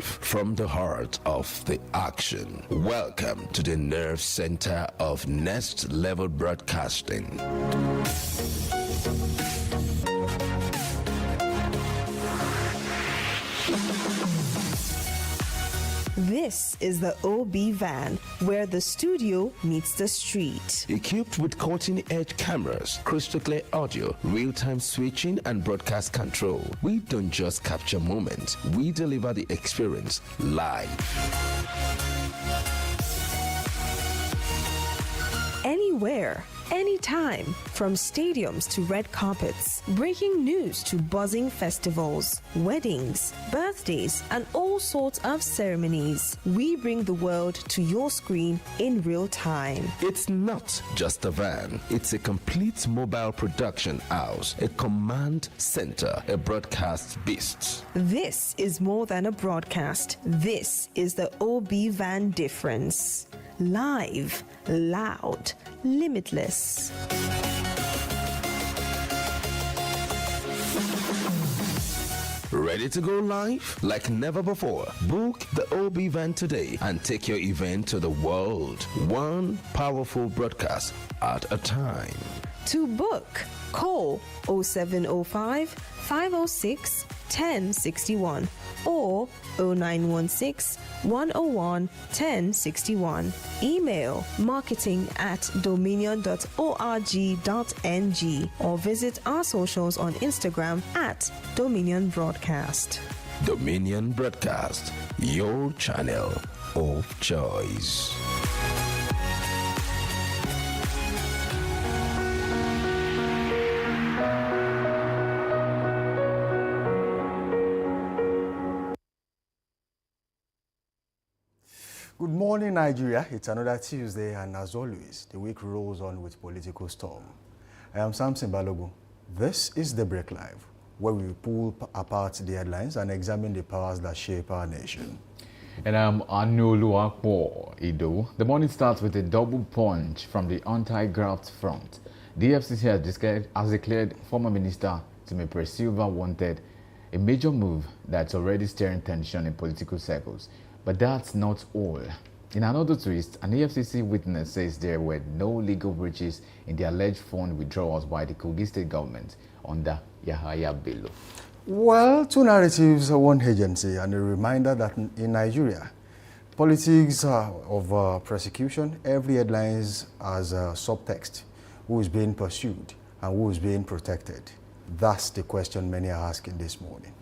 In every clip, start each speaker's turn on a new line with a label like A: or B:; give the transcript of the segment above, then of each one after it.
A: Live from the heart of the action. Welcome to the nerve center of Next Level Broadcasting.
B: This is the OB van, where the studio meets the street.
A: Equipped with cutting-edge cameras, crystal clear audio, real-time switching, and broadcast control, we don't just capture moments, we deliver the experience live.
B: Anywhere, anytime, from stadiums to red carpets, breaking news to buzzing festivals, weddings, birthdays, and all sorts of ceremonies. We bring the world to your screen in real time.
A: It's not just a van, it's a complete mobile production house, a command center, a broadcast beast.
B: This is more than a broadcast. This is the OB van difference. Live, loud, limitless.
A: Ready to go live? Like never before. Book the OB van today and take your event to the world. One powerful broadcast at a time.
B: To book, call 0705 506 1061 or 0916 101 1061. Email marketing@dominion.org.ng or visit our socials on Instagram @Dominion Broadcast.
A: Dominion Broadcast, your channel of choice.
C: Good morning, Nigeria. It's another Tuesday, and as always, the week rolls on with political storm. I am Samson Balogun. This is Daybreak Live, where we pull apart the headlines and examine the powers that shape our nation.
D: And I'm Anoluapo Ido. The morning starts with a double punch from the anti-graft front. The FCC has declared former Minister Timothy Silva wanted, a major move that's already stirring tension in political circles. But that's not all. In another twist, an EFCC witness says there were no legal breaches in the alleged fund withdrawals by the Kogi state government under Yahaya Bello.
C: Well, two narratives, one agency, and a reminder that in Nigeria, politics of persecution, every headline has a subtext. Who is being pursued and who is being protected? That's the question many are asking this morning.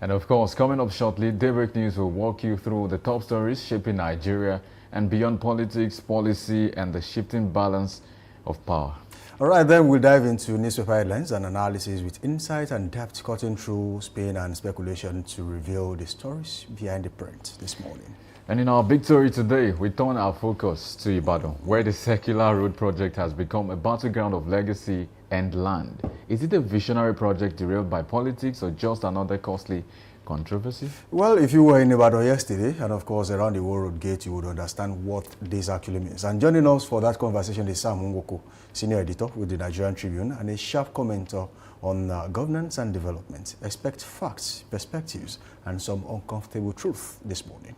D: And of course, coming up shortly, Daybreak News will walk you through the top stories shaping Nigeria and beyond politics, policy, and the shifting balance of power.
C: All right, then we'll dive into newspaper headlines and analysis with insight and depth, cutting through spin and speculation to reveal the stories behind the print this morning.
D: And in our big story today, we turn our focus to Ibadan, where the Circular Road project has become a battleground of legacy and land. Is it a visionary project derailed by politics or just another costly controversy?
C: Well, if you were in Ibadan yesterday, and of course around the World Road Gate, you would understand what this actually means. And joining us for that conversation is Sam Ngoko, senior editor with the Nigerian Tribune, and a sharp commenter on governance and development. Expect facts, perspectives, and some uncomfortable truth this morning.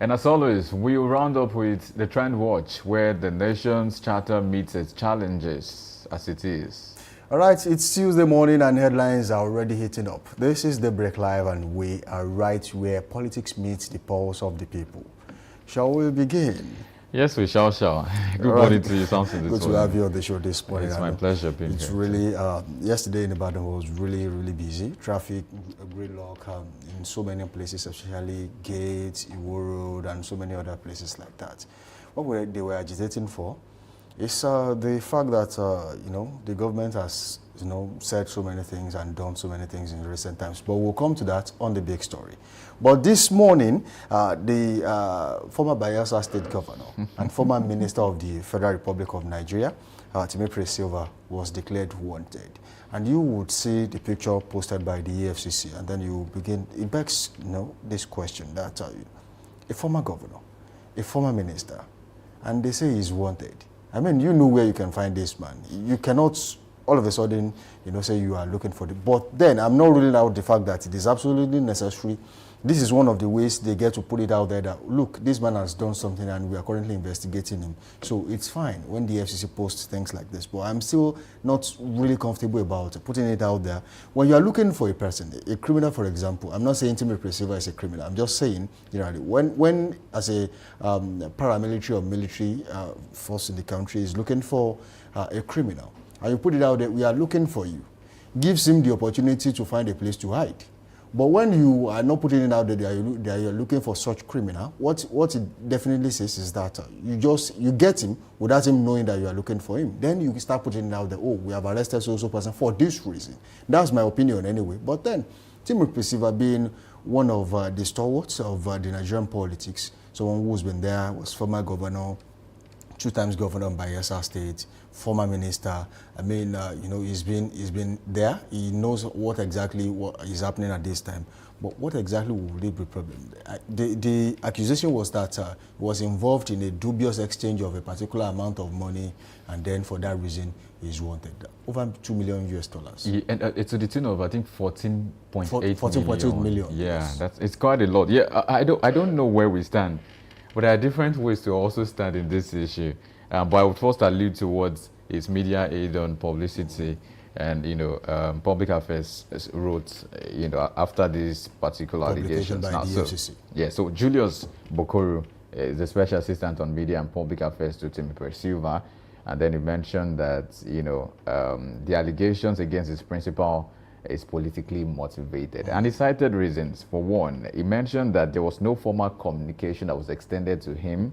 D: And as always, we'll round up with the Trend Watch, where the nation's charter meets its challenges as it is.
C: All right, it's Tuesday morning and headlines are already heating up. This is Daybreak Live and we are right where politics meets the pulse of the people. Shall we begin?
D: Yes, we shall. Good morning to you, Samson.
C: Good to have you on the show this morning.
D: It's my pleasure being here.
C: It's really, yesterday in Ibadan was really busy. Traffic, gridlock in so many places, especially Gates, Iwo Road, and so many other places like that. What they were agitating for is the fact that, the government has, said so many things and done so many things in recent times. But we'll come to that on the big story. But this morning, the former Bayelsa State Governor and former Minister of the Federal Republic of Nigeria, Timothy Silva, was declared wanted. And you would see the picture posted by the EFCC, and then you begin, it begs, this question that a former governor, a former minister, and they say he's wanted. I mean, you know where you can find this man. You cannot all of a sudden, say you are looking for the. But then I'm not ruling out the fact that it is absolutely necessary this is one of the ways they get to put it out there that, look, this man has done something and we are currently investigating him. So it's fine when the FCC posts things like this, but I'm still not really comfortable about putting it out there. When you are looking for a person, a criminal, for example, I'm not saying Timmy Silva is a criminal, I'm just saying, when as a paramilitary or military force in the country is looking for a criminal, and you put it out there, we are looking for you, gives him the opportunity to find a place to hide. But when you are not putting it out there that you're looking for such criminal, what it definitely says is that you get him without him knowing that you are looking for him. Then you start putting it out there, oh, we have arrested so-so person for this reason. That's my opinion anyway. But then, Timothy Silva being one of the stalwarts of the Nigerian politics, someone who's been there, was former governor, 2 times governor of Bayelsa State, former minister. I mean, he's been there. He knows what exactly is happening at this time. But what exactly will be the problem? The accusation was that he was involved in a dubious exchange of a particular amount of money, and then for that reason, he's wanted. Over $2 million. Yeah,
D: and it's to the tune of, I think,
C: 14.8 million.
D: Yeah, yes. It's quite a lot. Yeah, I don't know where we stand. But there are different ways to also stand in this issue. But I would first allude towards his media aid on publicity and, public affairs wrote, after these particular allegations.
C: By the FCC.
D: So Julius Bokoru is the special assistant on media and public affairs to Timothy Silva. And then he mentioned that, the allegations against his principal is politically motivated. And he cited reasons. For one, he mentioned that there was no formal communication that was extended to him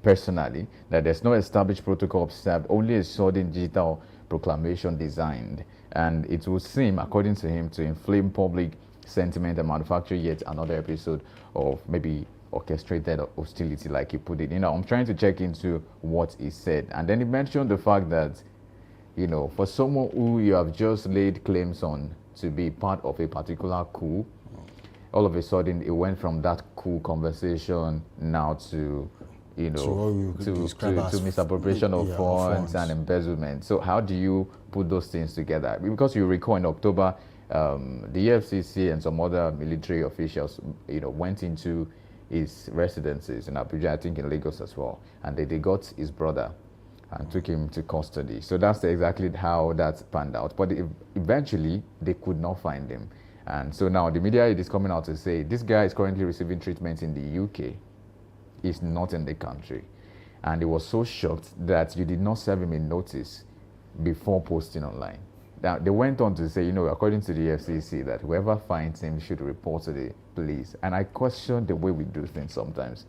D: personally, that there's no established protocol observed, only a sudden digital proclamation designed. And it would seem, according to him, to inflame public sentiment and manufacture yet another episode of maybe orchestrated hostility, like he put it. I'm trying to check into what he said. And then he mentioned the fact that for someone who you have just laid claims on to be part of a particular coup, all of a sudden it went from that coup conversation now to, to misappropriation of funds and embezzlement. So how do you put those things together? Because you recall in October, the FCC and some other military officials, went into his residences in Abuja, I think in Lagos as well, and they got his brother and took him to custody. So that's exactly how that panned out. But eventually, they could not find him. And so now the media is coming out to say, this guy is currently receiving treatment in the UK. He's not in the country. And he was so shocked that you did not serve him a notice before posting online. Now, they went on to say, according to the FCC, that whoever finds him should report to the police. And I question the way we do things sometimes.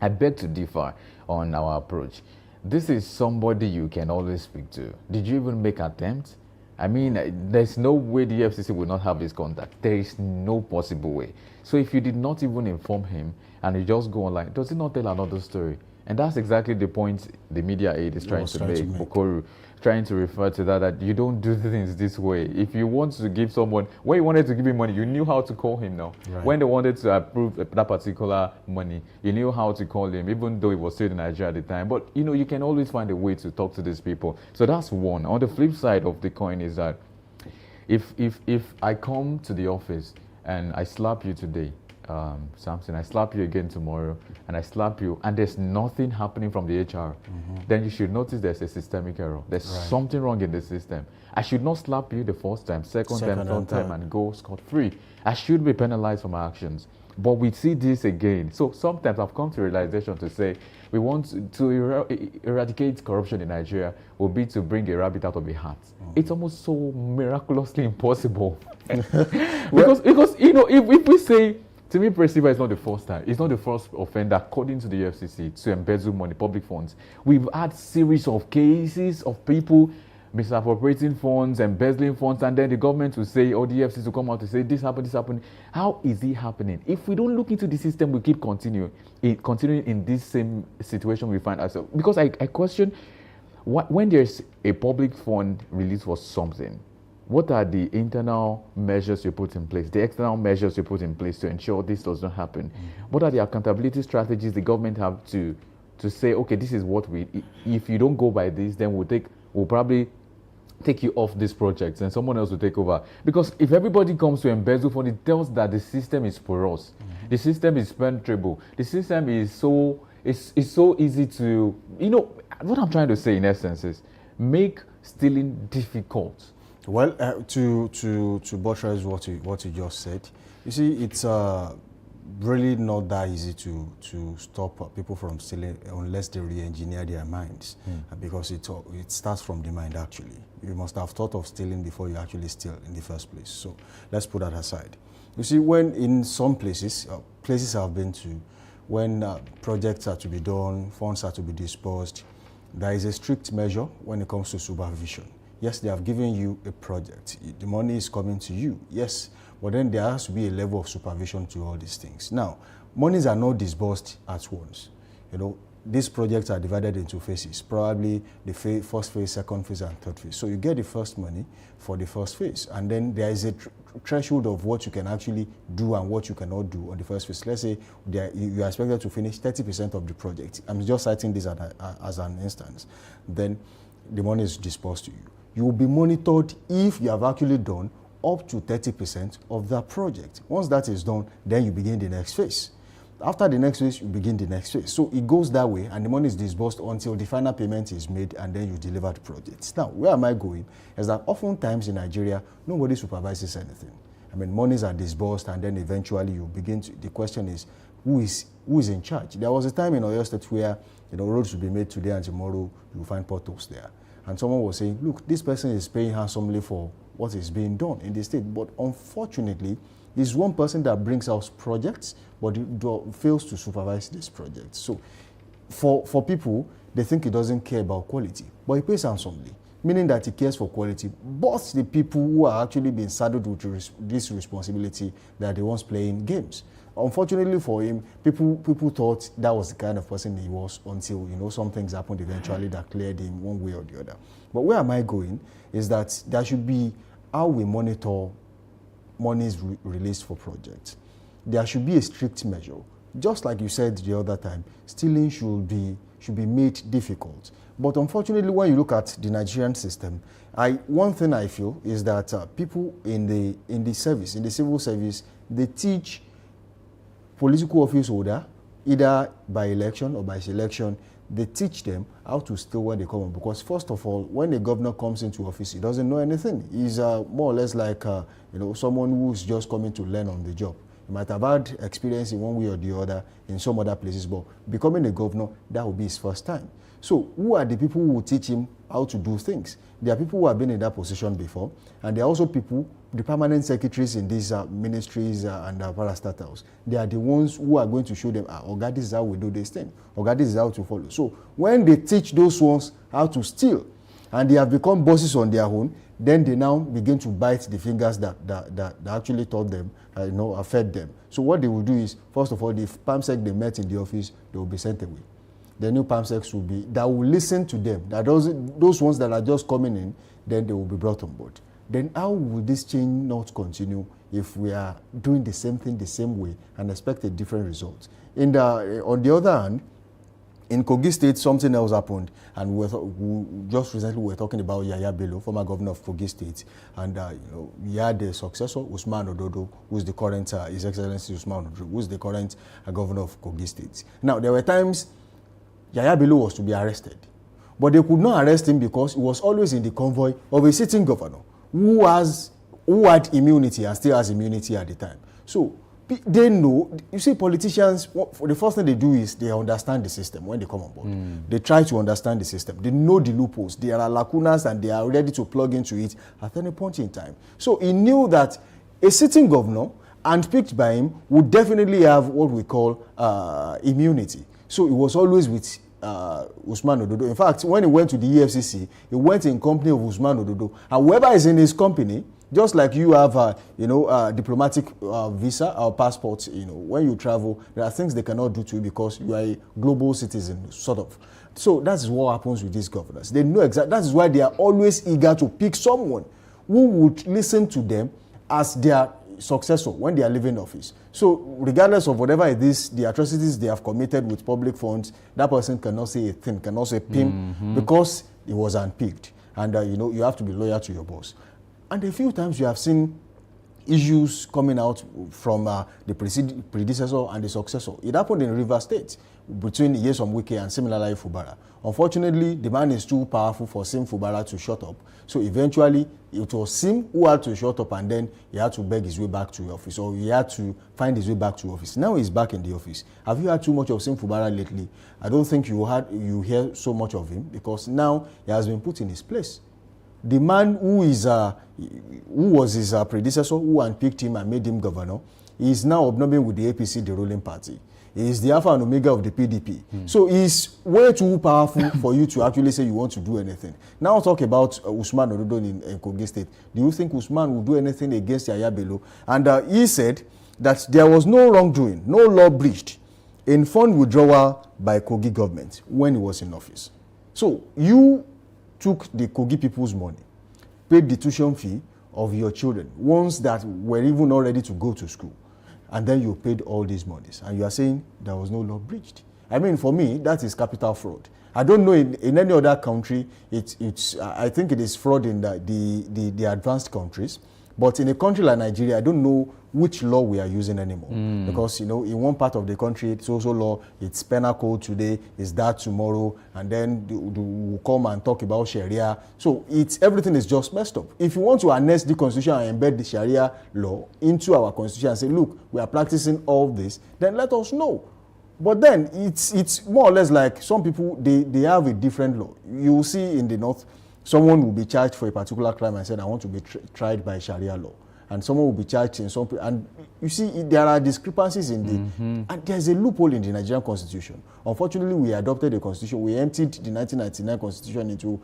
D: I beg to differ on our approach. This is somebody you can always speak to. Did you even make attempts? I mean, there's no way the FCC will not have his contact. There is no possible way. So if you did not even inform him and you just go online, does it not tell another story? And that's exactly the point the media aid is trying to make. Bokoru trying to refer to that you don't do things this way. If you want to give someone, when you wanted to give him money, you knew how to call him now. Right. When they wanted to approve that particular money, you knew how to call him, even though he was still in Nigeria at the time. But, you can always find a way to talk to these people. So that's one. On the flip side of the coin is that if I come to the office and I slap you today, Samson, I slap you again tomorrow, and I slap you, and there's nothing happening from the HR, then you should notice there's a systemic error. There's something wrong in the system. I should not slap you the first time, second time, third time, and go scot-free. I should be penalized for my actions. But we see this again. So sometimes I've come to realization to say, we want to eradicate corruption in Nigeria will be to bring a rabbit out of a hat. It's almost so miraculously impossible. because if we say, Timothy Silva is not the first time. It's not the first offender, according to the FCC, to embezzle money, public funds. We've had series of cases of people misappropriating funds, embezzling funds, and then the government will say, or the FCC will come out to say, this happened. How is it happening? If we don't look into the system, we keep continuing in this same situation we find ourselves. Because I question, when there's a public fund released for something, what are the internal measures you put in place, the external measures you put in place to ensure this does not happen? What are the accountability strategies the government have to say, okay, this is what if you don't go by this, then we'll probably take you off this project and someone else will take over. Because if everybody comes to embezzle fund, it tells that the system is porous. The system is penetrable. The system is so easy to, what I'm trying to say in essence is make stealing difficult.
C: Well, to buttress what you just said, you see, it's really not that easy to stop people from stealing unless they re-engineer their minds, because it starts from the mind. Actually, you must have thought of stealing before you actually steal in the first place. So let's put that aside. You see, when in some places I've been to, when projects are to be done, funds are to be disbursed, there is a strict measure when it comes to supervision. Yes, they have given you a project. The money is coming to you. Yes, but then there has to be a level of supervision to all these things. Now, monies are not disbursed at once. These projects are divided into phases, probably the first phase, second phase, and third phase. So you get the first money for the first phase, and then there is a threshold of what you can actually do and what you cannot do on the first phase. Let's say you are expected to finish 30% of the project. I'm just citing this as an instance. Then the money is disbursed to you. You will be monitored if you have actually done up to 30% of that project. Once that is done, then you begin the next phase. After the next phase, you begin the next phase. So it goes that way, and the money is disbursed until the final payment is made, and then you deliver the project. Now, where am I going? Is that oftentimes in Nigeria, nobody supervises anything. I mean, monies are disbursed, and then eventually you begin to, the question is, who is in charge? There was a time in Oyo State where, roads will be made today and tomorrow you will find potholes there. And someone was saying, look, this person is paying handsomely for what is being done in the state. But unfortunately, there's one person that brings out projects, but fails to supervise this project. So for people, they think he doesn't care about quality, but he pays handsomely, meaning that he cares for quality. But the people who are actually being saddled with this responsibility, they are the ones playing games. Unfortunately for him, people thought that was the kind of person he was until, some things happened eventually that cleared him one way or the other. But where am I going is that there should be how we monitor monies released for projects. There should be a strict measure. Just like you said the other time, stealing should be made difficult. But unfortunately, when you look at the Nigerian system, one thing I feel is that people in the civil service, they teach political office holder, either by election or by selection, they teach them how to steal when they come on. Because first of all, when a governor comes into office, he doesn't know anything. He's more or less like someone who's just coming to learn on the job. He might have had experience in one way or the other in some other places, but becoming a governor, that will be his first time. So who are the people who will teach him how to do things? There are people who have been in that position before, and there are also people, the permanent secretaries in these ministries and parastatals. They are the ones who are going to show them, Oga, this is how we do this thing. Oga, this is how to follow. So when they teach those ones how to steal, and they have become bosses on their own, then they now begin to bite the fingers that actually taught them, fed them. So what they will do is, first of all, the PAMSEC they met in the office, they will be sent away. The new PAMSECs that will listen to them. That those ones that are just coming in, then they will be brought on board. Then how will this change not continue if we are doing the same thing the same way and expect a different result? On the other hand, in Kogi State, something else happened, and just recently we were talking about Yaya Bello, former governor of Kogi State, and he had a successor, Usman Ododo, who is the current, His Excellency Usman Ododo, who is the current governor of Kogi State. Now, there were times Yaya Bello was to be arrested, but they could not arrest him because he was always in the convoy of a sitting governor who had immunity and still has immunity at the time. So they know, you see, politicians, the first thing they do is they understand the system when they come on board. They try to understand the system. They know the loopholes. There are lacunas and they are ready to plug into it at any point in time. So he knew that a sitting governor, handpicked by him, would definitely have what we call immunity. So he was always with Usman Ododo. In fact, when he went to the EFCC, he went in company of Usman Ododo. And whoever is in his company, just like you have, diplomatic visa or passport, when you travel, there are things they cannot do to you because you are a global citizen, sort of. So that's what happens with these governors. They know exactly. That is why they are always eager to pick someone who would listen to them as their successor when they are leaving office. So regardless of whatever it is, the atrocities they have committed with public funds, that person cannot say a thing, cannot say pim, because he was unpicked. and you have to be loyal to your boss. And a few times you have seen issues coming out from the predecessor and the successor. It happened in Rivers State between Nyesom Wike and similarly Fubara. Unfortunately, the man is too powerful for Sim Fubara to shut up. So eventually, it was Sim who had to shut up, and then he had to beg his way back to the office, or he had to find his way back to office. Now he's back in the office. Have you had too much of Sim Fubara lately? I don't think you hear so much of him, because now he has been put in his place. The man who was his predecessor, who unpicked him and made him governor, is now obnobbing with the APC, the ruling party. He is the alpha and omega of the PDP. So he's way too powerful for you to actually say you want to do anything. Now talk about Usman Ododo in Kogi State. Do you think Usman will do anything against Yaya Bello? And he said that there was no wrongdoing, no law breached in fund withdrawal by Kogi government when he was in office. So you took the Kogi people's money, paid the tuition fee of your children, ones that were even not ready to go to school, and then you paid all these monies, and you are saying there was no law breached. I mean, for me, that is capital fraud. I don't know in any other country, I think it is fraud in the advanced countries, but in a country like Nigeria, I don't know which law we are using anymore. Because, in one part of the country, it's also law, it's penal code today, it's that tomorrow, and then we'll come and talk about Sharia. So everything is just messed up. If you want to annex the constitution and embed the Sharia law into our constitution and say, look, we are practicing all this, then let us know. But then it's more or less like some people, they have a different law. You will see in the north, someone will be charged for a particular crime and said, I want to be tried by Sharia law. And someone will be charged in some... And you see, there are discrepancies in the... And there's a loophole in the Nigerian constitution. Unfortunately, we adopted the constitution. We emptied the 1999 constitution into...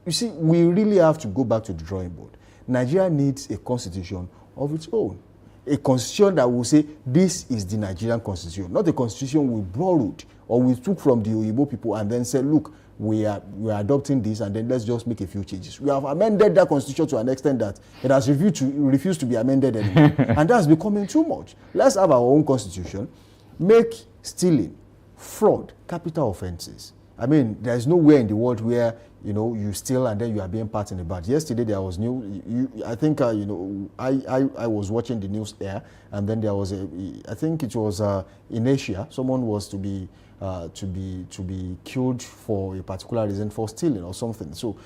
C: you see, we really have to go back to the drawing board. Nigeria needs a constitution of its own. A constitution that will say, this is the Nigerian constitution. Not a constitution we borrowed or we took from the Oyibo people and then said, look, we are adopting this, and then let's just make a few changes. We have amended that constitution to an extent that it has refused to be amended anymore. And that's becoming too much. Let's have our own constitution, make stealing, fraud, capital offenses. I mean, there's nowhere in the world where, you steal and then you are being part in the bad. Yesterday there was news, I think, I was watching the news there, and then there was I think it was in Asia, someone was to be killed for a particular reason, for stealing or something. So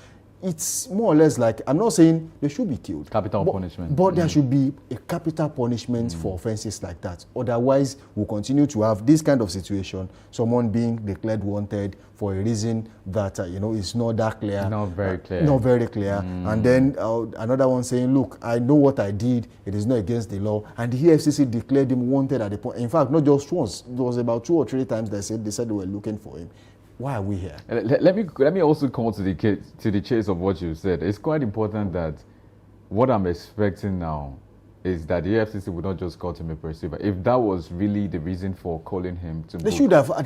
C: it's more or less like, I'm not saying they should be killed.
D: Capital punishment.
C: But there should be a capital punishment for offenses like that. Otherwise, we'll continue to have this kind of situation, someone being declared wanted for a reason that, is not that clear.
D: Not very clear.
C: Not very clear. And then another one saying, look, I know what I did. It is not against the law. And the EFCC declared him wanted at the point. In fact, not just once. It was about 2 or 3 times they said they were looking for him. Why are we here?
D: Let me also come to the chase of what you said. It's quite important that what I'm expecting now is that the EFCC would not just call him a perceiver. If that was really the reason for calling him to
C: there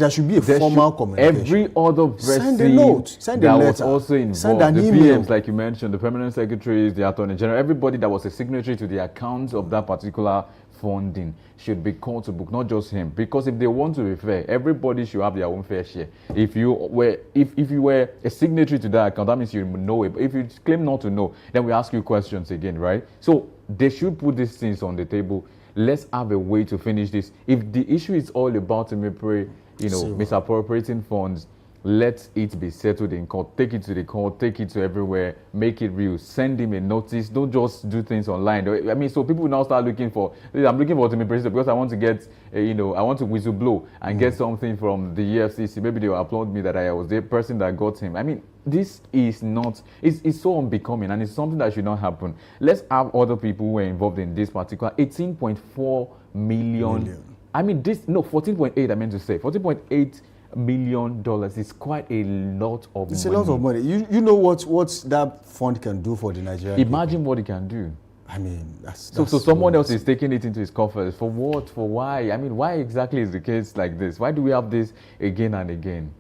C: should be a formal communication.
D: Every other person
C: send a note, send a letter,
D: was also involved,
C: send an
D: the
C: email.
D: PMs, like you mentioned, the permanent secretaries, the attorney general, everybody that was a signatory to the accounts of that particular funding should be called to book, not just him. Because if they want to be fair, everybody should have their own fair share. If you were a signatory to that account, that means you know it. But if you claim not to know, then we ask you questions again, right? So they should put these things on the table. Let's have a way to finish this. If the issue is all about misappropriating funds, let it be settled in court. Take it to the court, take it to everywhere, make it real. Send him a notice. Don't just do things online. I mean, so people now start looking for, I'm looking for ultimate president because I want to get, I want to whistleblow and get something from the EFCC. Maybe they will applaud me that I was the person that got him. I mean, this is not, it's so unbecoming, and it's something that should not happen. Let's have other people who were involved in this particular 18.4 million. I mean, 14.8, I meant to say. $14.8 million is quite a lot of money.
C: It's a lot of money. You know what that fund can do for the Nigerian
D: Imagine
C: people?
D: What it can do.
C: I mean, that's
D: so someone else is taking it into his coffers. For what? For why? I mean, why exactly is the case like this? Why do we have this again and again?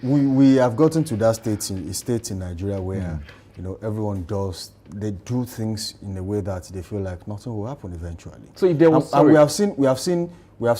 C: We have gotten to that state in Nigeria where everyone they do things in a way that they feel like nothing will happen eventually.
D: So if there was,
C: and we have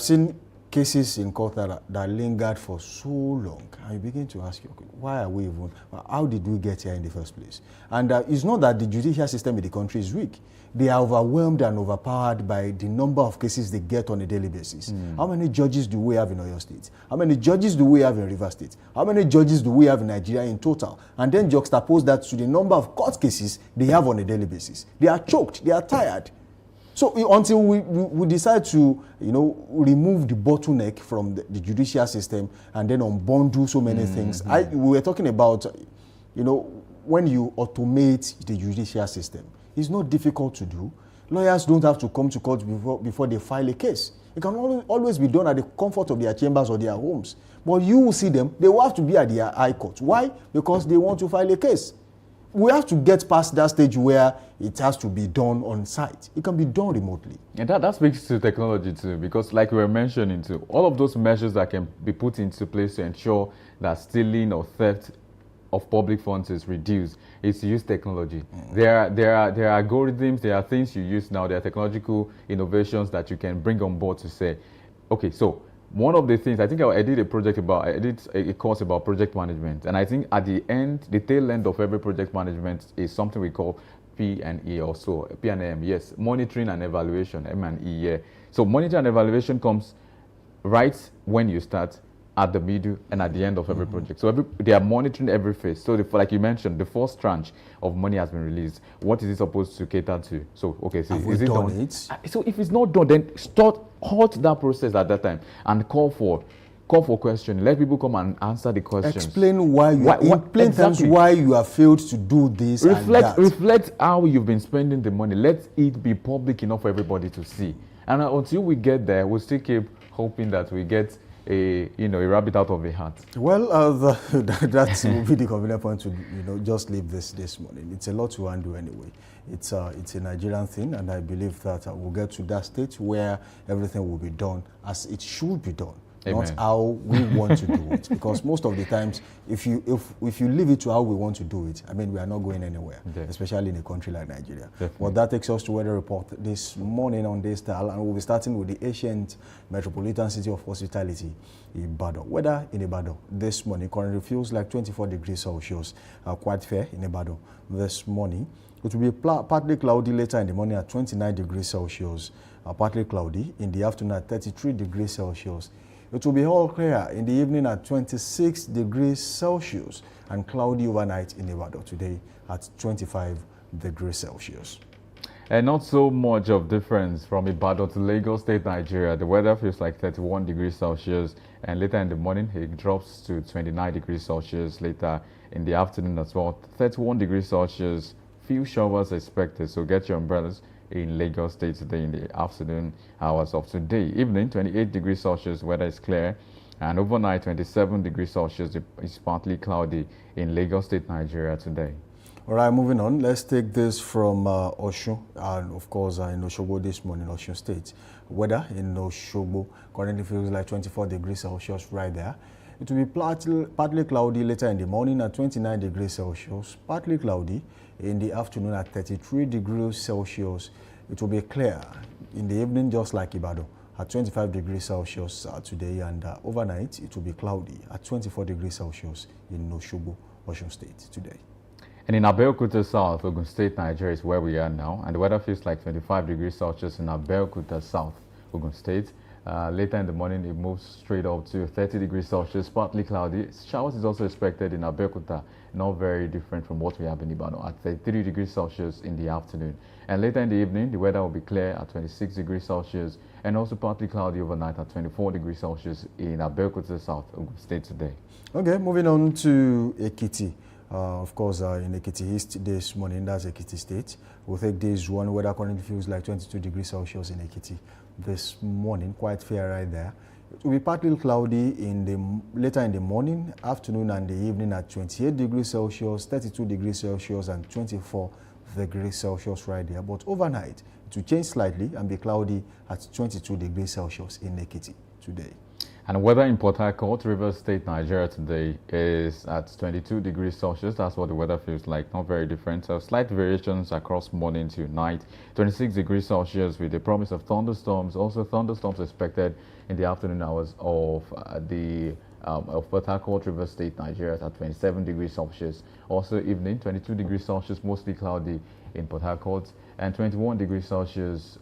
C: seen cases in court that lingered for so long, and you begin to ask, okay, why are we even, how did we get here in the first place? And it's not that the judicial system in the country is weak. They are overwhelmed and overpowered by the number of cases they get on a daily basis. How many judges do we have in Oyo State? How many judges do we have in Rivers State? How many judges do we have in Nigeria in total? And then juxtapose that to the number of court cases they have on a daily basis. They are choked, they are tired. So until we decide to, remove the bottleneck from the judicial system and then unbundle so many things, we were talking about, when you automate the judicial system, it's not difficult to do. Lawyers don't have to come to court before they file a case. It can always be done at the comfort of their chambers or their homes. But you will see them, they will have to be at their high court. Why? Because they want to file a case. We have to get past that stage where it has to be done on site. It can be done remotely.
D: And that speaks to technology too, because like we were mentioning too, all of those measures that can be put into place to ensure that stealing or theft of public funds is reduced is to use technology. There are algorithms, there are things you use now, there are technological innovations that you can bring on board to say, okay, so one of the things, I think I did a course about project management, and I think at the end, the tail end of every project management is something we call P&E also, P&M, yes, monitoring and evaluation, M&E, yeah. So monitoring and evaluation comes right when you start, at the middle, and at the end of every project. So they are monitoring every phase. So like you mentioned, the first tranche of money has been released. What is it supposed to cater to? So, okay, so is it done? So if it's not done, then halt that process at that time and call for questioning. Let people come and answer the questions.
C: Explain why why you have failed to do this and that.
D: Reflect how you've been spending the money. Let it be public enough for everybody to see. And until we get there, we'll still keep hoping that we get a rabbit out of a hat.
C: Well, that will be the convenient point to just leave this morning. It's a lot to undo anyway. It's a Nigerian thing, and I believe that we'll get to that stage where everything will be done as it should be done. Amen. Not how we want to do it. Because most of the times, if you leave it to how we want to do it, I mean, we are not going anywhere, especially in a country like Nigeria. Definitely. Well, that takes us to weather report this morning on this style, and we'll be starting with the ancient metropolitan city of hospitality, Ibadan. Weather in Ibadan this morning currently feels like 24 degrees Celsius, quite fair in Ibadan this morning. It will be partly cloudy later in the morning at 29 degrees Celsius, partly cloudy in the afternoon at 33 degrees Celsius. It will be all clear in the evening at 26 degrees Celsius and cloudy overnight in Ibadan today at 25 degrees Celsius.
D: And not so much of difference from Ibadan to Lagos State, Nigeria. The weather feels like 31 degrees Celsius, and later in the morning it drops to 29 degrees Celsius. Later in the afternoon as well, 31 degrees Celsius. Few showers expected, so get your umbrellas in Lagos State today in the afternoon hours of today. Evening, 28 degrees Celsius, weather is clear. And overnight, 27 degrees Celsius, is partly cloudy in Lagos State, Nigeria today.
C: All right, moving on. Let's take this from Osun, and of course in Osogbo this morning, Osun State. Weather in Osogbo currently feels like 24 degrees Celsius right there. It will be partly cloudy later in the morning at 29 degrees Celsius, partly cloudy in the afternoon at 33 degrees Celsius. It will be clear in the evening, just like Ibadan, at 25 degrees Celsius today, and overnight it will be cloudy at 24 degrees Celsius in Osogbo, Osun State today.
D: And in Abeokuta South, Ogun State, Nigeria is where we are now, and the weather feels like 25 degrees Celsius in Abeokuta South, Ogun State. Later in the morning, it moves straight up to 30 degrees Celsius, partly cloudy. Showers is also expected in Abeokuta, not very different from what we have in Ibadan, at 33 degrees Celsius in the afternoon. And later in the evening, the weather will be clear at 26 degrees Celsius, and also partly cloudy overnight at 24 degrees Celsius in Abeokuta South, Ogun State today. Okay,
C: moving on to Ekiti. Of course, in Ekiti East this morning, that's Ekiti State. We'll take this one. Weather currently feels like 22 degrees Celsius in Ekiti this morning, quite fair right there. It will be partly cloudy later in the morning, afternoon, and the evening at 28 degrees Celsius, 32 degrees Celsius, and 24 degrees Celsius right there. But overnight, it will change slightly and be cloudy at 22 degrees Celsius in Ekiti today.
D: And weather in Port Harcourt, Rivers State, Nigeria today is at 22 degrees Celsius. That's what the weather feels like. Not very different. So slight variations across morning to night. 26 degrees Celsius with the promise of thunderstorms. Also thunderstorms expected in the afternoon hours of Port Harcourt, Rivers State, Nigeria at 27 degrees Celsius. Also evening, 22 degrees Celsius, mostly cloudy in Port Harcourt, and 21 degrees Celsius.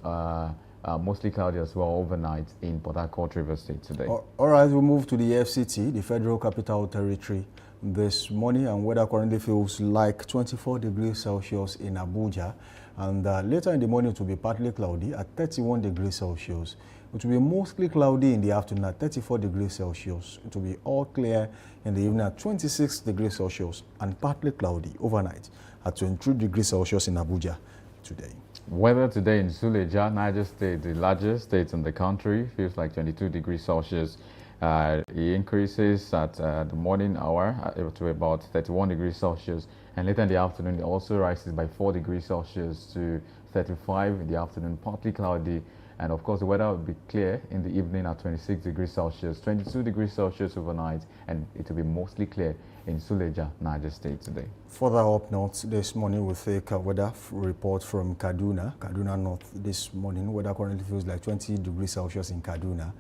D: Mostly cloudy as well overnight in Port Harcourt, Rivers State today.
C: All right, we move to the FCT, the Federal Capital Territory, this morning, and weather currently feels like 24 degrees Celsius in Abuja, and later in the morning it will be partly cloudy at 31 degrees Celsius. It will be mostly cloudy in the afternoon at 34 degrees Celsius. It will be all clear in the evening at 26 degrees Celsius and partly cloudy overnight at 23 degrees Celsius in Abuja today.
D: Weather today in Suleja, Niger State, the largest state in the country, feels like 22 degrees Celsius. It increases at the morning hour to about 31 degrees Celsius, and later in the afternoon it also rises by 4 degrees Celsius to 35 in the afternoon, partly cloudy. And of course the weather will be clear in the evening at 26 degrees Celsius, 22 degrees Celsius overnight, and it will be mostly clear in Suleja, Niger State today.
C: Further up north this morning, we'll take a weather report from Kaduna North this morning. Weather currently feels like 20 degrees Celsius in Kaduna.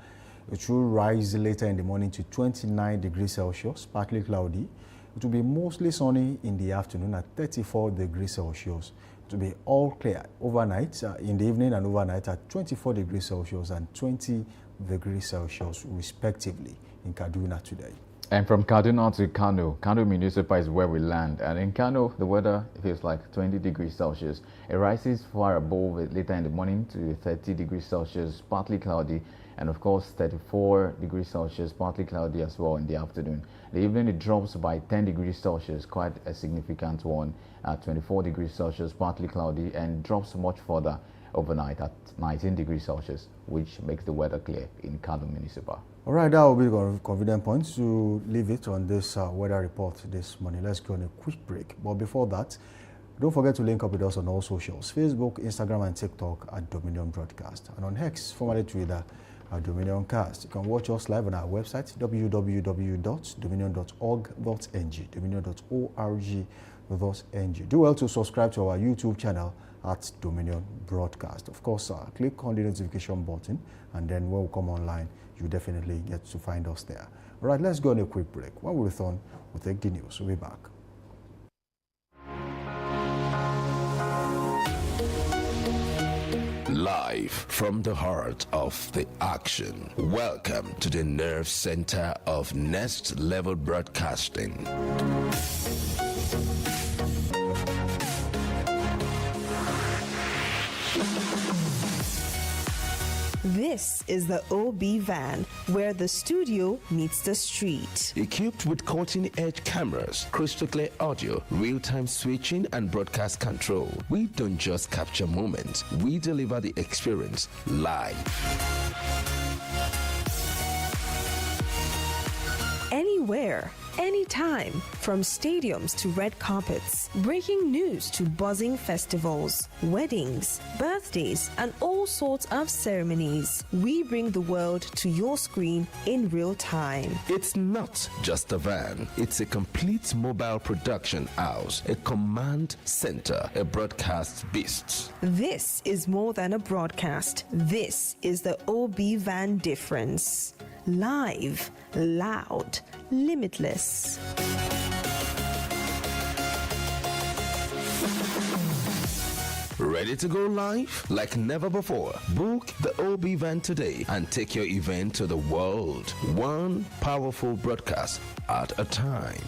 C: It will rise later in the morning to 29 degrees Celsius, partly cloudy. It will be mostly sunny in the afternoon at 34 degrees Celsius. It will be all clear overnight, in the evening and overnight at 24 degrees Celsius and 20 degrees Celsius respectively in Kaduna today.
D: And from Kaduna to Kano Municipal is where we land. And in Kano, the weather feels like 20 degrees Celsius. It rises far above it later in the morning to 30 degrees Celsius, partly cloudy. And of course, 34 degrees Celsius, partly cloudy as well in the afternoon. The evening, it drops by 10 degrees Celsius, quite a significant one, at 24 degrees Celsius, partly cloudy, and drops much further overnight at 19 degrees Celsius, which makes the weather clear in Kano Municipal. All
C: right, that will be a convenient point to leave it on this weather report this morning. Let's go on a quick break. But before that, don't forget to link up with us on all socials, Facebook, Instagram, and TikTok at Dominion Broadcast, and on X, formerly Twitter, at Dominion Cast. You can watch us live on our website, www.dominion.org.ng, dominion.org.ng. Do well to subscribe to our YouTube channel at Dominion Broadcast. Of course, click on the notification button, and then when we come online, you definitely get to find us there. All right, let's go on a quick break. When we return, we'll take the news. We'll be back.
A: Live from the heart of the action. Welcome to the nerve center of Next Level Broadcasting.
B: This is the OB van, where the studio meets the street.
A: Equipped with cutting-edge cameras, crystal clear audio, real-time switching, and broadcast control, we don't just capture moments, we deliver the experience live.
B: Anywhere, anytime, from stadiums to red carpets, breaking news to buzzing festivals, weddings, birthdays, and all sorts of ceremonies. We bring the world to your screen in real time.
A: It's not just a van, it's a complete mobile production house, a command center, a broadcast beast.
B: This is more than a broadcast. This is the OB van difference. Live, loud, limitless.
A: Ready to go live like never before? Book the OB van today and take your event to the world. One powerful broadcast at a time.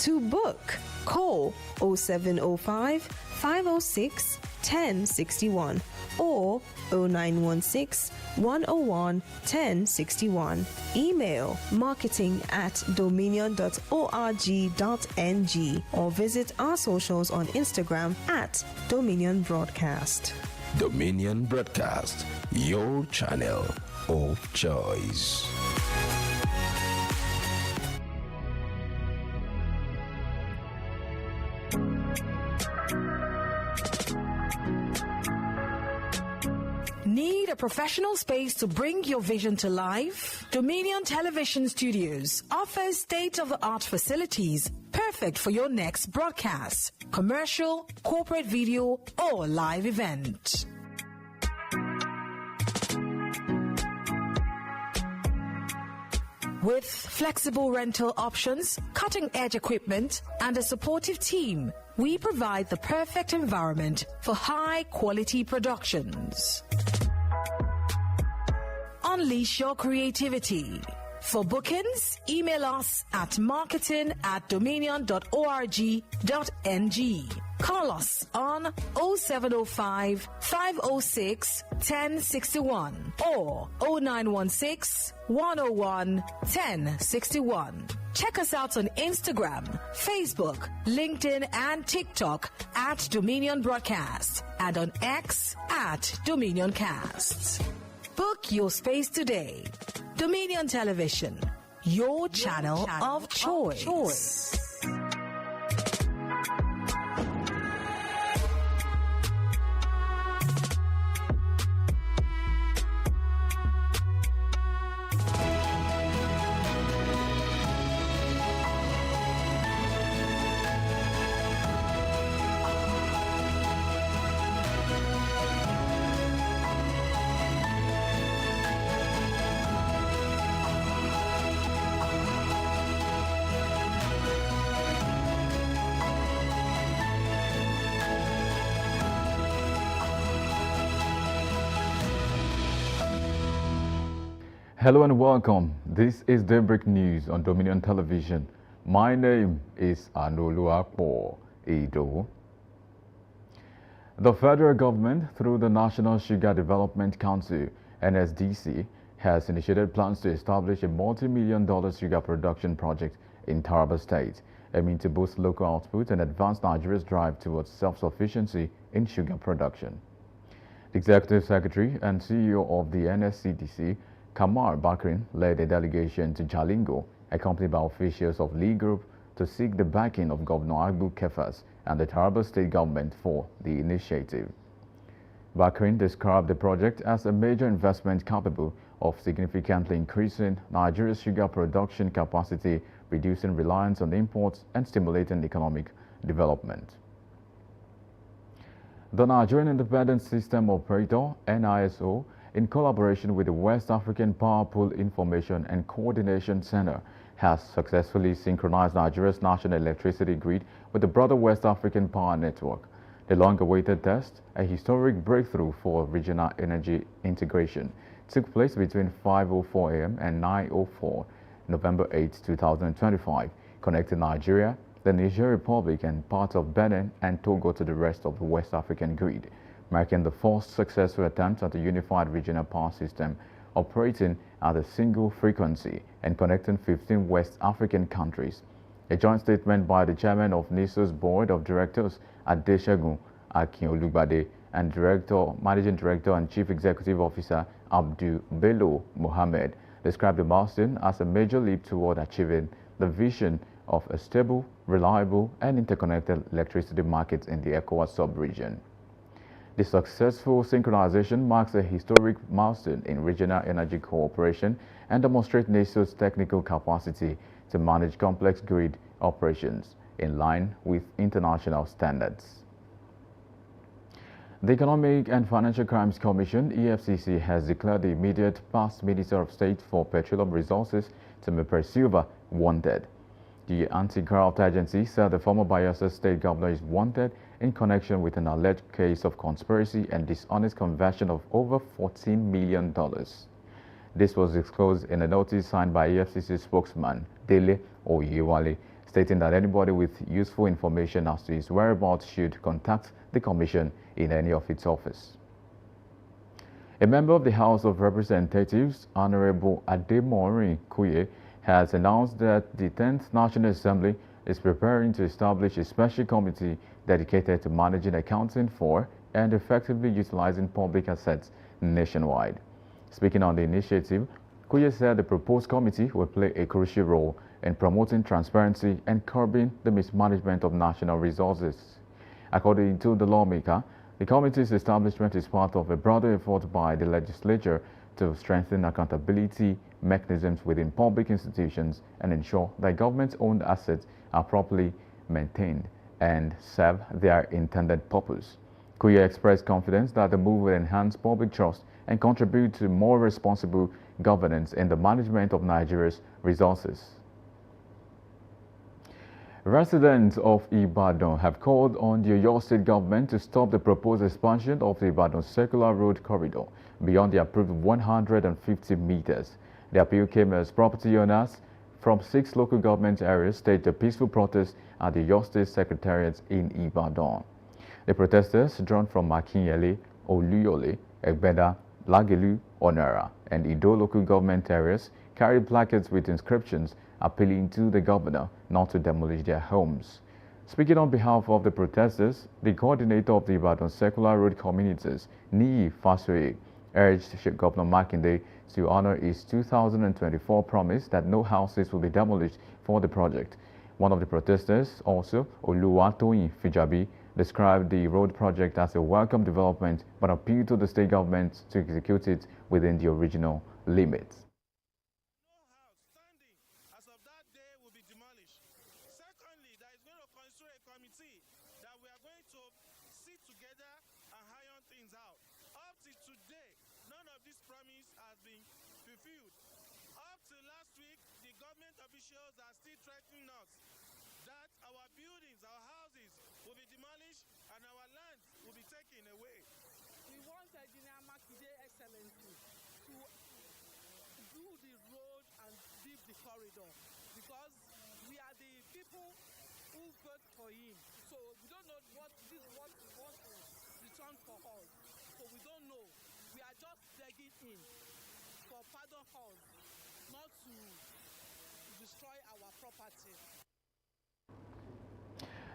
B: To book, call 0705 506 1061 or 0916 101 1061. Email marketing@dominion.org.ng or visit our socials on Instagram at Dominion Broadcast.
A: Dominion Broadcast, your channel of choice.
E: Need a professional space to bring your vision to life? Dominion Television Studios offers state-of-the-art facilities perfect for your next broadcast, commercial, corporate video, or live event. With flexible rental options, cutting-edge equipment, and a supportive team, we provide the perfect environment for high-quality productions. Unleash your creativity. For bookings, email us at marketing@dominion.org.ng. Call us on 0705 506 1061 or 0916 101 1061. Check us out on Instagram, Facebook, LinkedIn, and TikTok at Dominion Broadcast and on X at Dominion Casts. Book your space today. Dominion Television, your channel of choice.
D: Hello and welcome. This is Daybreak News on Dominion Television. My name is Anoluakpo Edo. The federal government, through the National Sugar Development Council, NSDC, has initiated plans to establish a multi-million-dollar sugar production project in Taraba State, aiming to boost local output and advance Nigeria's drive towards self-sufficiency in sugar production. The Executive Secretary and CEO of the NSCDC, Kamar Bakrin, led a delegation to Jalingo, accompanied by officials of Lee Group, to seek the backing of Governor Agbu Kefas and the Taraba State government for the initiative. Bakrin described the project as a major investment capable of significantly increasing Nigeria's sugar production capacity, reducing reliance on imports, and stimulating economic development. The Nigerian Independent System Operator, NISO, in collaboration with the West African Power Pool Information and Coordination Center, has successfully synchronized Nigeria's national electricity grid with the broader West African power network. The long-awaited test, a historic breakthrough for regional energy integration, took place between 5:04 a.m. and 9:04 November 8, 2025, connecting Nigeria, the Niger Republic, and parts of Benin and Togo to the rest of the West African grid, marking the first successful attempt at a unified regional power system operating at a single frequency and connecting 15 West African countries. A joint statement by the chairman of NISO's board of directors, Adeshagun Akinolugbade, and managing director and chief executive officer, Abdul Bello Mohammed, described the milestone as a major leap toward achieving the vision of a stable, reliable, and interconnected electricity market in the ECOWAS sub-region. The successful synchronization marks a historic milestone in regional energy cooperation and demonstrates NISO's technical capacity to manage complex grid operations in line with international standards. The Economic and Financial Crimes Commission, EFCC, has declared the immediate past Minister of State for Petroleum Resources, Temepere Silva, wanted. The anti-graft agency said the former Bayelsa State governor is wanted in connection with an alleged case of conspiracy and dishonest conversion of over $14 million. This was disclosed in a notice signed by EFCC spokesman Dele Oyewale, stating that anybody with useful information as to his whereabouts should contact the commission in any of its office. A member of the House of Representatives, Honorable Ademori Kuye, has announced that the 10th National Assembly is preparing to establish a special committee dedicated to managing, accounting for, and effectively utilizing public assets nationwide. Speaking on the initiative, Kuye said the proposed committee will play a crucial role in promoting transparency and curbing the mismanagement of national resources. According to the lawmaker, The committee's establishment is part of a broader effort by the legislature to strengthen accountability mechanisms within public institutions and ensure that government-owned assets are properly maintained and serve their intended purpose. Kuya expressed confidence that the move will enhance public trust and contribute to more responsible governance in the management of Nigeria's resources. Residents of Ibadan have called on the Oyo State government to stop the proposed expansion of the Ibadan Circular Road Corridor beyond the approved 150 meters. The appeal came as property owners from 6 local government areas staged a peaceful protest at the Oyo State Secretariat in Ibadan. The protesters, drawn from Akinyele, Oluyole, Egbeda, Lagelu, Onara, and Ido local government areas, carried placards with inscriptions appealing to the governor not to demolish their homes. Speaking on behalf of the protesters, the coordinator of the Ibadan Circular Road Communities, Niyi Fasoye, urged Governor Makinde to honor his 2024 promise that no houses will be demolished for the project. One of the protesters, also Oluwatoyin Fijabi, described the road project as a welcome development but appealed to the state government to execute it within the original limits.
F: Officials are still threatening us that our buildings, our houses will be demolished and our land will be taken away.
G: We want Engineer Makinde Excellency to do the road and build the corridor because we are the people who vote for him. So we don't know what he wants to return for us. So we don't know. We are just begging him for pardon us, not to destroy our property.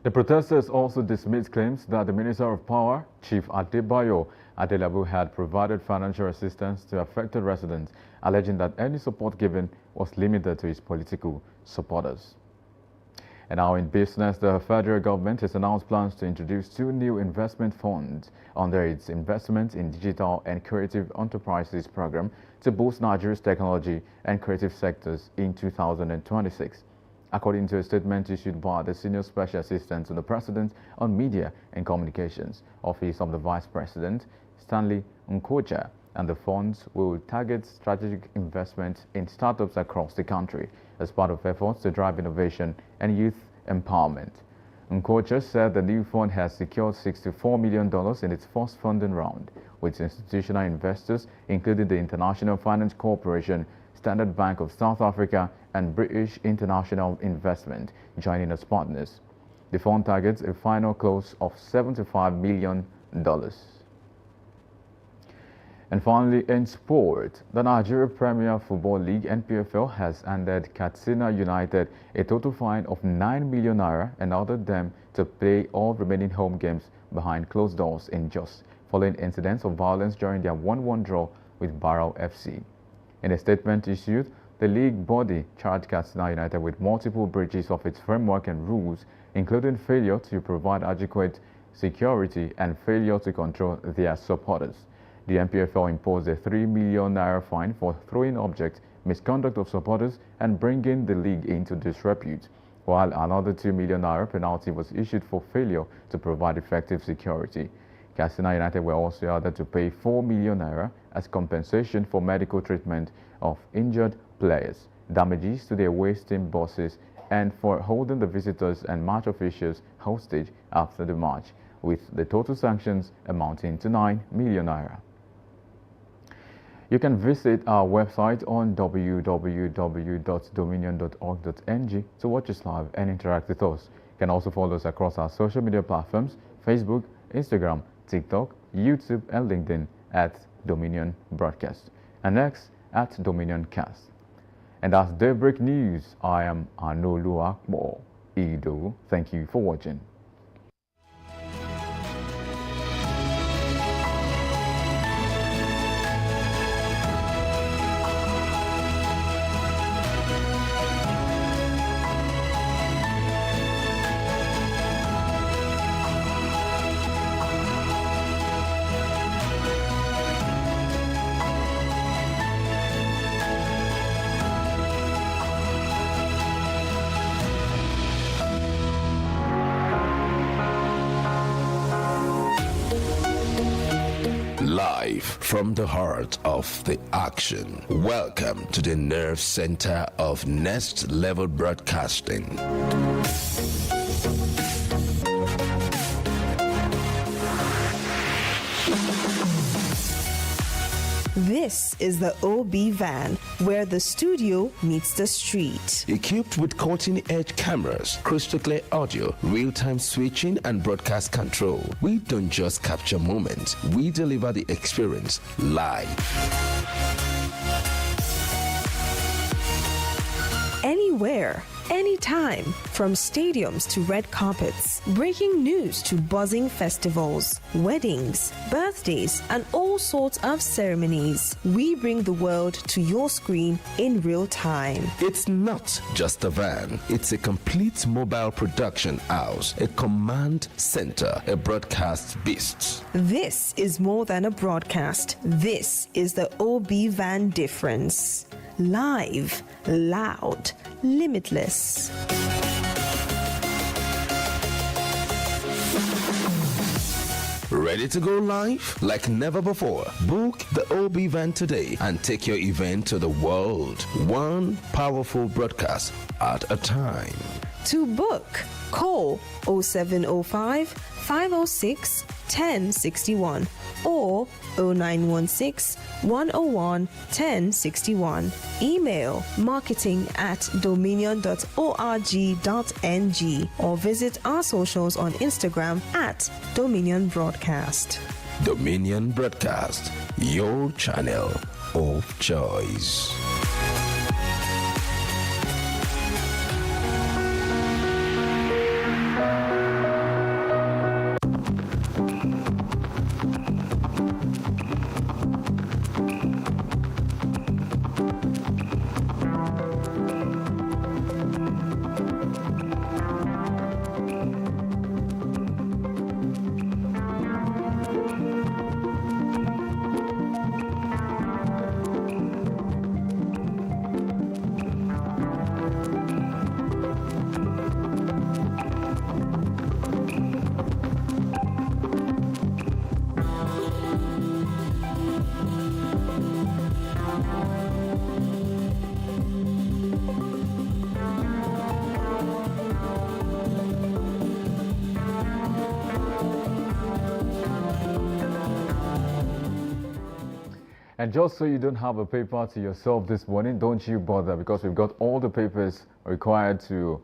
D: The protesters also dismissed claims that the Minister of Power, Chief Adebayo Adelabu, had provided financial assistance to affected residents, alleging that any support given was limited to his political supporters. And now in business, the federal government has announced plans to introduce 2 new investment funds under its Investment in Digital and Creative Enterprises program to boost Nigeria's technology and creative sectors in 2026. According to a statement issued by the Senior Special Assistant to the President on Media and Communications, Office of the Vice President, Stanley Nkocha, and the funds will target strategic investment in startups across the country as part of efforts to drive innovation and youth empowerment. Nkocha said the new fund has secured $64 million in its first funding round, with institutional investors including the International Finance Corporation, Standard Bank of South Africa, and British International Investment joining as partners. The fund targets a final close of $75 million. And finally, in sport, the Nigeria Premier Football League (NPFL) has handed Katsina United a total fine of 9 million naira and ordered them to play all remaining home games behind closed doors in Jos, following incidents of violence during their 1-1 draw with Barrow FC. In a statement issued, the league body charged Katsina United with multiple breaches of its framework and rules, including failure to provide adequate security and failure to control their supporters. The NPFL imposed a 3 million naira fine for throwing objects, misconduct of supporters, and bringing the league into disrepute, while another 2 million naira penalty was issued for failure to provide effective security. Katsina United were also ordered to pay 4 million naira as compensation for medical treatment of injured players, damages to their away team buses, and for holding the visitors and match officials hostage after the match, with the total sanctions amounting to 9 million naira. You can visit our website on www.dominion.org.ng to watch us live and interact with us. You can also follow us across our social media platforms, Facebook, Instagram, TikTok, YouTube, and LinkedIn at Dominion Broadcast, and next at Dominion Cast. And that's Daybreak News. I am Anolu Akbo Ido. Thank you for watching.
A: Live from the heart of the action. Welcome to the nerve center of Next Level Broadcasting.
B: This is the OB van, where the studio meets the street.
A: Equipped with cutting-edge cameras, crystal clear audio, real-time switching, and broadcast control, we don't just capture moments, we deliver the experience live.
B: Anywhere, anytime, from stadiums to red carpets, breaking news to buzzing festivals, weddings, birthdays, and all sorts of ceremonies. We bring the world to your screen in real time.
A: It's not just a van, it's a complete mobile production house, a command center, a broadcast beast.
B: This is more than a broadcast. This is the OB van difference. Live, loud, limitless.
A: Ready to go live like never before? Book the OB van today and take your event to the world. One powerful broadcast at a time.
B: To book, call 0705 506 1061 or 0916 101 1061. Email marketing@dominion.org.ng or visit our socials on Instagram @Dominion Broadcast.
A: Dominion Broadcast, your channel of choice.
D: And just so you don't have a paper to yourself this morning, don't you bother, because we've got all the papers required to,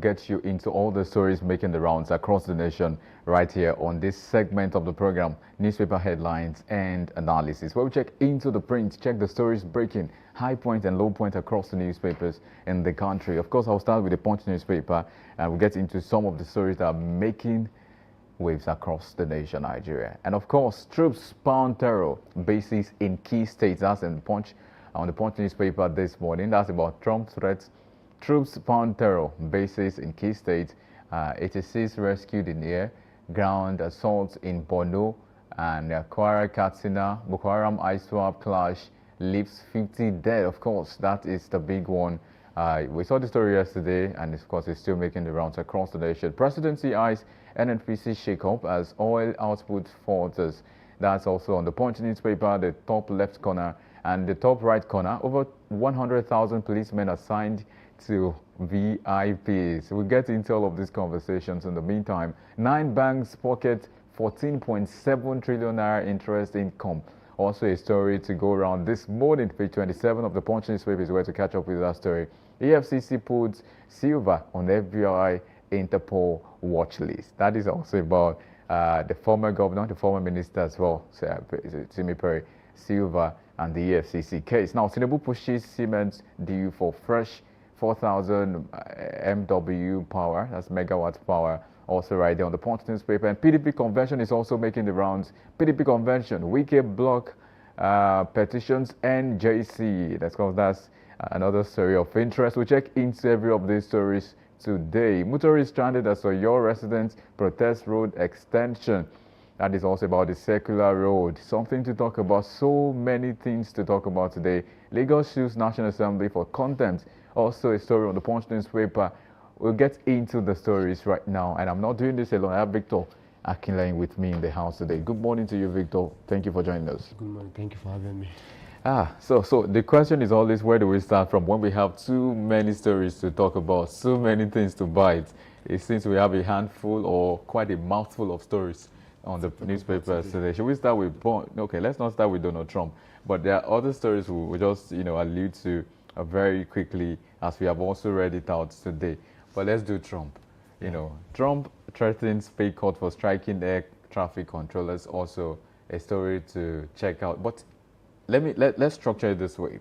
D: get you into all the stories making the rounds across the nation right here on this segment of the program, Newspaper Headlines and Analysis, where we check into the print, check the stories breaking, high point and low point across the newspapers in the country. Of course, I'll start with the Punch newspaper and we'll get into some of the stories that are making waves across the nation, Nigeria. And of course, troops pound terror bases in key states. That's in Punch, on the Punch newspaper this morning. That's about Trump threats. Troops pound terror bases in key states. 86 rescued in air. Ground assaults in Borno and Kwara Katsina. Boko Haram ISWAP clash leaves 50 dead. Of course, that is the big one. We saw the story yesterday, and of course, it's still making the rounds across the nation. Presidency eyes NNPC shake-up as oil output falters. That's also on the Punch newspaper, the top left corner and the top right corner. Over 100,000 policemen assigned to VIPs. We'll get into all of these conversations in the meantime. 9 banks pocket 14.7 trillion naira interest income. Also a story to go around this morning. Page 27 of the Punch newspaper is where to catch up with that story. EFCC puts silver on FBI Interpol watch list. That is also about the former governor, the former minister as well, Simi Perry Silva, and the EFCC case. Now, Tinubu pushes Siemens due for fresh 4,000 MW power, that's megawatt power, also right there on the Punch newspaper. And PDP convention is also making the rounds. PDP convention, Wike block petitions and JC. That's another story of interest. We check into every of these stories today. Motorists stranded as your residents protest road extension. That is also about the circular road. Something to talk about. So many things to talk about today. Lagos sues National Assembly for contempt. Also a story on the Punch newspaper. We'll get into the stories right now. And I'm not doing this alone. I have Victor Akinlain with me in the house today. Good morning to you, Victor. Thank you for joining us.
H: Good morning. Thank you for having me.
D: So the question is always, where do we start from when we have too many stories to talk about, so many things to bite? It seems we have a handful or quite a mouthful of stories on the newspapers today. Should we start with, okay, let's not start with Donald Trump, but there are other stories we just, allude to very quickly, as we have also read it out today. But let's do Trump. Trump threatens pay cut for striking air traffic controllers, also a story to check out. But let's structure it this way.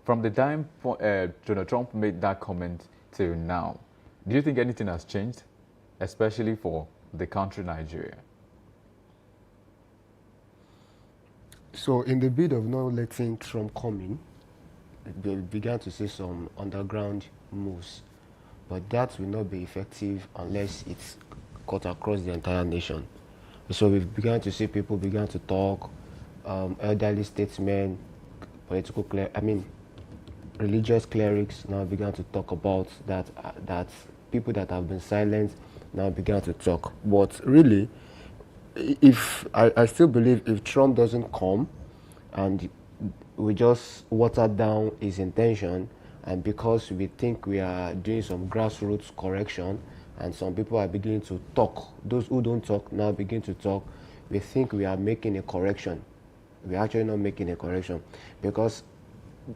D: From the time Donald Trump made that comment till now, do you think anything has changed, especially for the country Nigeria?
H: So in the bid of not letting Trump come in, they began to see some underground moves, but that will not be effective unless it's cut across the entire nation. So we began to see people began to talk, elderly statesmen, religious clerics now began to talk about that. That people that have been silent now began to talk. But really, if I still believe if Trump doesn't come, and we just water down his intention, and because we think we are doing some grassroots correction, and some people are beginning to talk, those who don't talk now begin to talk, we think we are making a correction. We're actually not making a correction, because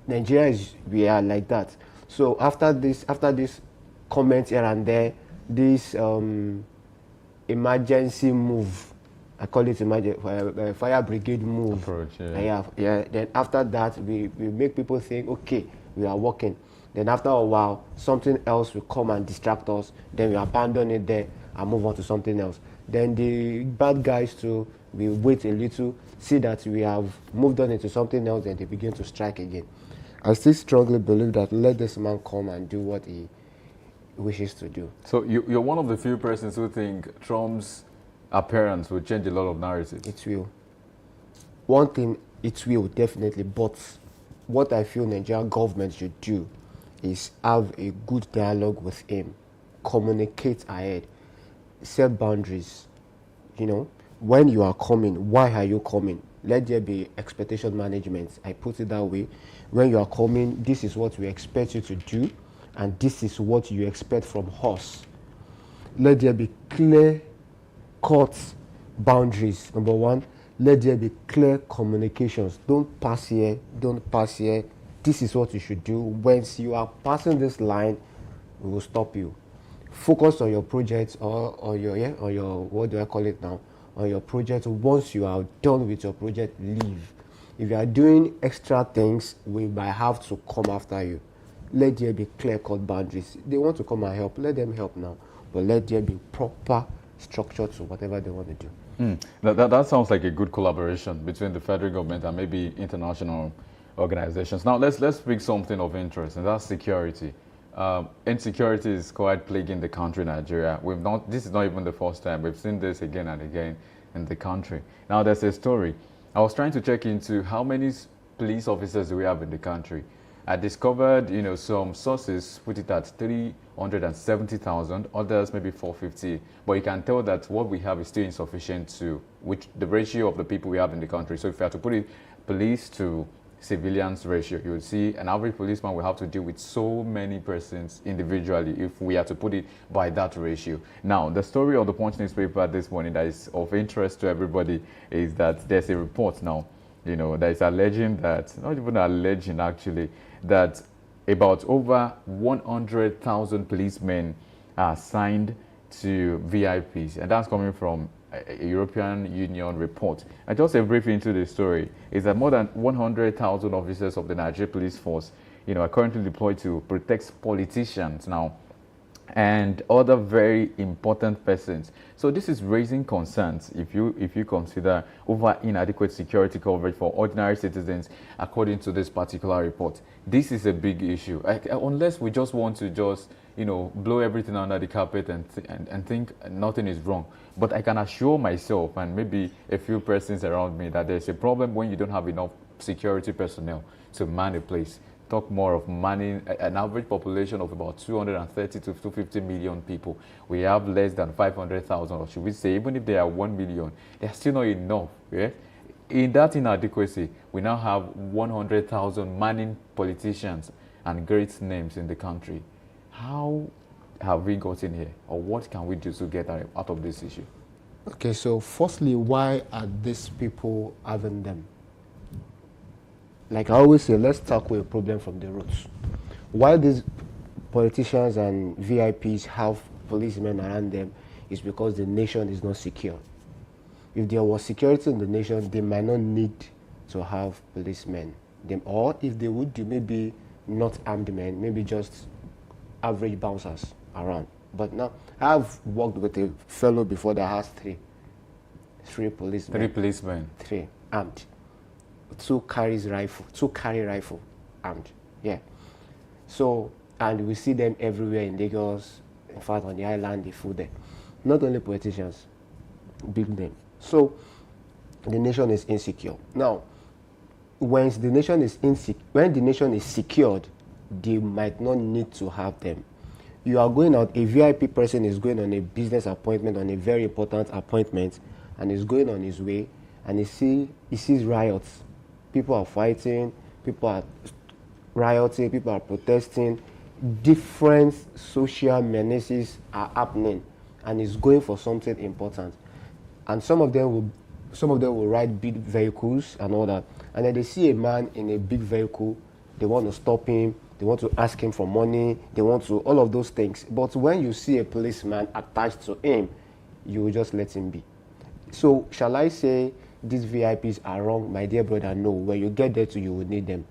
H: Nigeria we are like that. So after this comments here and there, this emergency move, I call it fire brigade move
D: approach.
H: Yeah. Then after that, we make people think, okay, we are working. Then after a while, something else will come and distract us. Then we abandon it there and move on to something else. Then the bad guys too, we wait a little, see that we have moved on into something else, and they begin to strike again. I still strongly believe that let this man come and do what he wishes to do.
D: So you're one of the few persons who think Trump's appearance will change a lot of narratives.
H: It will. One thing, it will definitely, but what I feel Nigerian government should do is have a good dialogue with him, communicate ahead, set boundaries. When you are coming, why are you coming? Let there be expectation management. I put it that way. When you are coming, this is what we expect you to do, and this is what you expect from us. Let there be clear cut boundaries. Number one, let there be clear communications. Don't pass here, don't pass here. This is what you should do. Once you are passing this line, we will stop you. Focus on your project or your what do I call it now? On your project. Once you are done with your project, leave. If you are doing extra things, we might have to come after you. Let there be clear-cut boundaries. They want to come and help, let them help now. But let there be proper structure to whatever they want to do.
D: That sounds like a good collaboration between the federal government and maybe international organizations. Now let's pick something of interest, and that's security. Insecurity is quite plaguing the country, Nigeria. This is not even the first time. We've seen this again and again in the country. Now there's a story. I was trying to check into how many police officers do we have in the country. I discovered, some sources put it at 370,000, others maybe 450. But you can tell that what we have is still insufficient to the ratio of the people we have in the country. So if you have to put it police to civilians ratio, you would see an average policeman will have to deal with so many persons individually if we are to put it by that ratio. Now, the story of the Punch newspaper this morning that is of interest to everybody is that there's a report now, that is alleging that, not even alleging actually, that about over 100,000 policemen are assigned to VIPs, and that's coming from a European Union report. And just a brief into the story is that more than 100,000 officers of the Nigeria Police Force, are currently deployed to protect politicians now and other very important persons. So this is raising concerns if you consider over inadequate security coverage for ordinary citizens, according to this particular report. This is a big issue. Unless we just want to blow everything under the carpet and think nothing is wrong. But I can assure myself and maybe a few persons around me that there's a problem when you don't have enough security personnel to man a place. talk more of manning an average population of about 230 to 250 million people. We have less than 500,000, or should we say, even if they are 1 million, they're still not enough. Yeah? In that inadequacy, we now have 100,000 manning politicians and great names in the country. How have we gotten here, or what can we do to get out of this issue?
H: Okay, so firstly, why are these people having them? Like I always say, let's tackle a problem from the roots. Why these politicians and VIPs have policemen around them is because the nation is not secure. If there was security in the nation, they might not need to have policemen. Or if they would do, maybe not armed men, maybe just average bouncers around. But now, I've worked with a fellow before that has three policemen.
D: 3 policemen.
H: 3 armed. 2 carry rifle armed. Yeah. So, and we see them everywhere in Lagos. In fact, on the island, they fool there. Not only politicians, big name. So, the nation is insecure. Now, when the nation is secured, they might not need to have them. You are going out, a VIP person is going on a business appointment, on a very important appointment, and is going on his way, and he sees riots. People are fighting, people are rioting, people are protesting, different social menaces are happening, and he's going for something important. And some of them will ride big vehicles and all that. And then they see a man in a big vehicle, they want to stop him, they want to ask him for money, they want to, all of those things. But when you see a policeman attached to him, you will just let him be. So shall I say these VIPs are wrong? My dear brother, no. When you get there too, you will need them.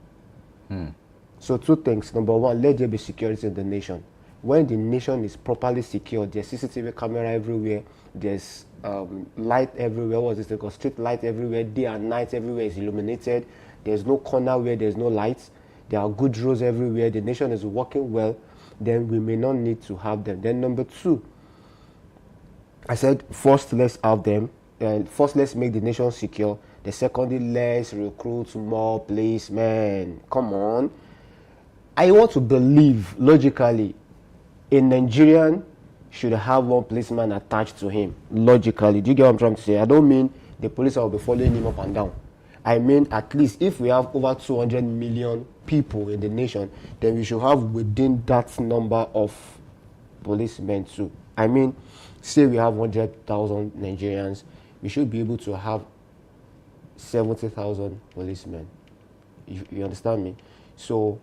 H: So 2 things. Number 1, let there be security in the nation. When the nation is properly secured, there's CCTV camera everywhere, there's light everywhere, what's this thing called? Street light everywhere, day and night everywhere is illuminated. There's no corner where there's no lights. There are good roads everywhere. The nation is working well. Then we may not need to have them. Then number 2, I said first let's have them. First let's make the nation secure. The secondly, let's recruit more policemen. Come on. I want to believe logically a Nigerian should have 1 policeman attached to him. Logically. Do you get what I'm trying to say? I don't mean the police will be following him up and down. I mean, at least if we have over 200 million people in the nation, then we should have within that number of policemen too. I mean, say we have 100,000 Nigerians, we should be able to have 70,000 policemen. You understand me? So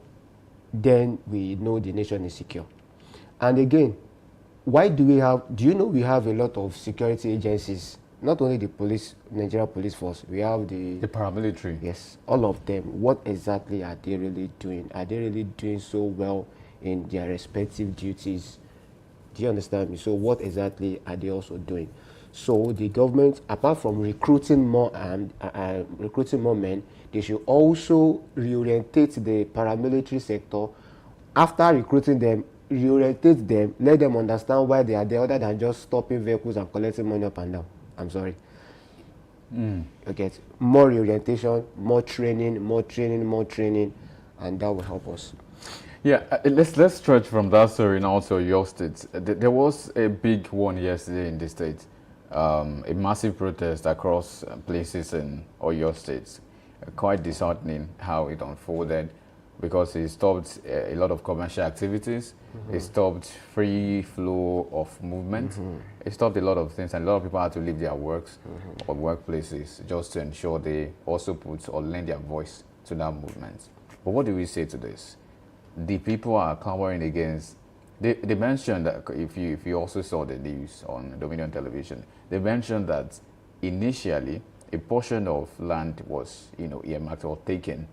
H: then we know the nation is secure. And again, why do you know we have a lot of security agencies? Not only the police, Nigeria Police Force, we have the
D: paramilitary.
H: Yes, all of them. What exactly are they really doing? Are they really doing so well in their respective duties? Do you understand me? So what exactly are they also doing? So the government, apart from recruiting more men, they should also reorientate the paramilitary sector. After recruiting them, reorientate them, let them understand why they are there, other than just stopping vehicles and collecting money up and down. I'm sorry. Okay, more reorientation, more training, and that will help us.
D: Yeah, let's stretch from that story now to your state. There was a big one yesterday in the state, a massive protest across places in all your states. Quite disheartening how it unfolded, because it stopped a lot of commercial activities. It stopped free flow of movement. It stopped a lot of things, and a lot of people had to leave their works or workplaces just to ensure they also put or lend their voice to that movement. But what do we say to this? The people are clamoring against. They mentioned that if you also saw the news on Dominion Television, they mentioned that initially a portion of land was earmarked or taken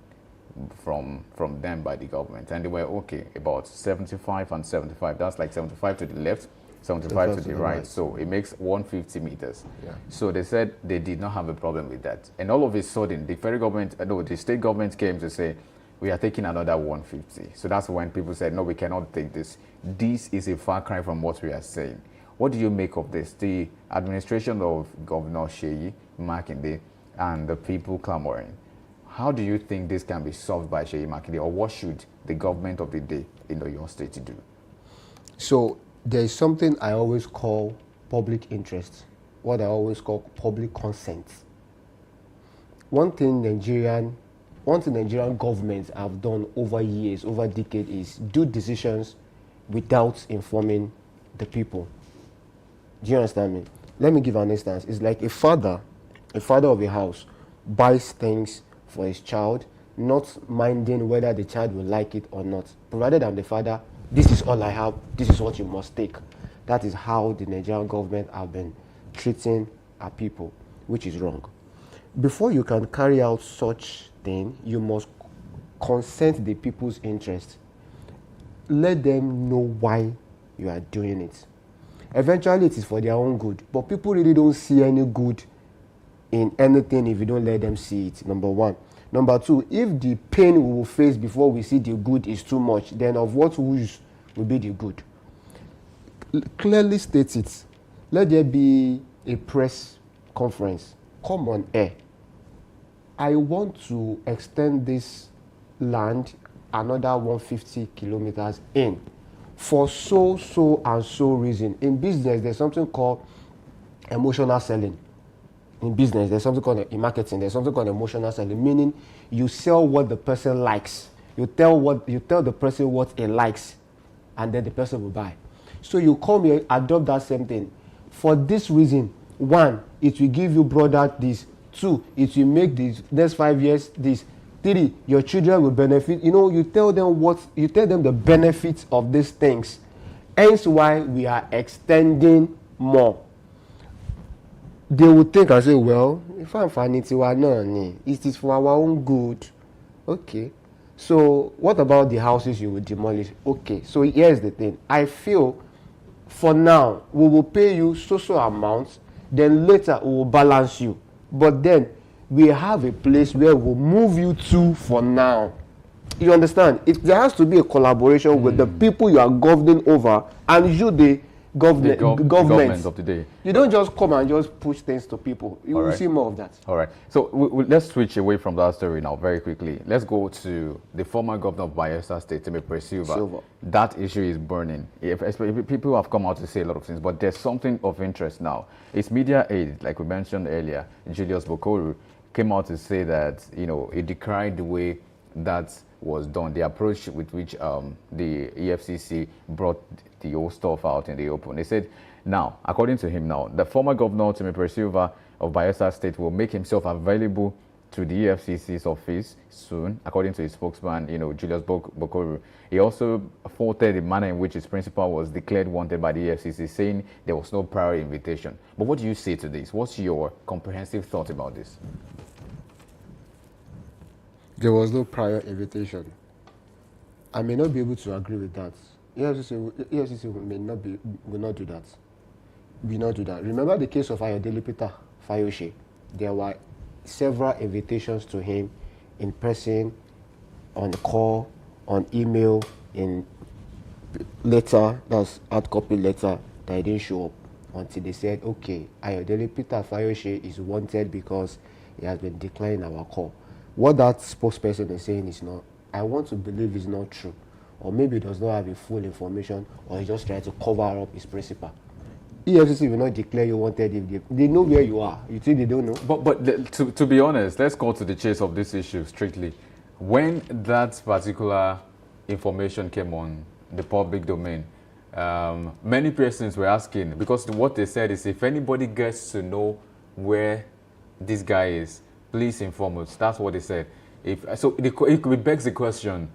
D: from them by the government, and they were okay about 75 and 75. That's like 75 to the left, 75 to the right. So it makes 150 meters. Yeah. So they said they did not have a problem with that, and all of a sudden the federal government, the state government came to say we are taking another 150. So that's when people said, no, we cannot take this. This is a far cry from what we are saying. What do you make of this? The administration of Governor Sheyi Makinde and the people clamoring. how do you think this can be solved by Seyi Makinde, or what should the government of the day in your state do?
H: So there is something I always call public interest, what I always call public consent. One thing Nigerian governments have done over years, over decades, is do decisions without informing the people. Do you understand me? Let me give an instance. It's like a father of a house buys things for his child, not minding whether the child will like it or not. Provided I'm the father, this is all I have, this is what you must take. That is how the Nigerian government have been treating our people, which is wrong. Before you can carry out such thing, you must consent the people's interest. Let them know why you are doing it. Eventually, it is for their own good, but people really don't see any good in anything if you don't let them see it, number one. Number two, if the pain we will face before we see the good is too much, then of what use will be the good? Clearly state it. Let there be a press conference. Come on air. I want to extend this land another 150 kilometers in for so and so reason. In business, there's something called emotional selling. In business, there's something called, in marketing, there's something called emotional selling, meaning you sell what the person likes. You tell the person what he likes, and then the person will buy. So you come here, adopt that same thing. For this reason, one, it will give you brother this. Two, it will make the next 5 years this. Three, your children will benefit. You tell them the benefits of these things. Hence why we are extending more. They will think and say, well, if I'm finding it is for our own good. Okay. So what about the houses you will demolish? Okay. So here's the thing. I feel for now, we will pay you so amounts, then later we will balance you. But then we have a place where we'll move you to for now. You understand? There has to be a collaboration with the people you are governing over and you, the government
D: of the day.
H: You don't just come and just push things to people. You will see more of that.
D: All right. So let's switch away from that story now very quickly. Let's go to the former governor of Bayelsa State, Temepere Silva. That issue is burning. People have come out to say a lot of things, but there's something of interest now. It's media aid, like we mentioned earlier. Julius Bokoru came out to say that, he decried the way that was done, the approach with which the EFCC brought the whole stuff out in the open. They said, now, according to him now, the former governor, Temepere Silva of Bayelsa State, will make himself available to the EFCC's office soon, according to his spokesman, Julius Bokoru. He also faulted the manner in which his principal was declared wanted by the EFCC, saying there was no prior invitation. But what do you say to this? What's your comprehensive thought about this?
H: There was no prior invitation. I may not be able to agree with that. EFCC will not do that. Will not do that. Remember the case of Ayodele Peter Fayose? There were several invitations to him in person, on call, on email, in letter, that's hard copy letter, that he didn't show up until they said, okay, Ayodele Peter Fayose is wanted because he has been declining our call. What that spokesperson is saying is not, I want to believe is not true. Or maybe he does not have a full information, or he just trying to cover up his principal. EFCC will not declare you wanted if they know where you are. You think they don't know?
D: But to be honest, let's go to the chase of this issue strictly. When that particular information came on the public domain, many persons were asking, because what they said is, if anybody gets to know where this guy is, please inform us. That's what they said. It begs the question,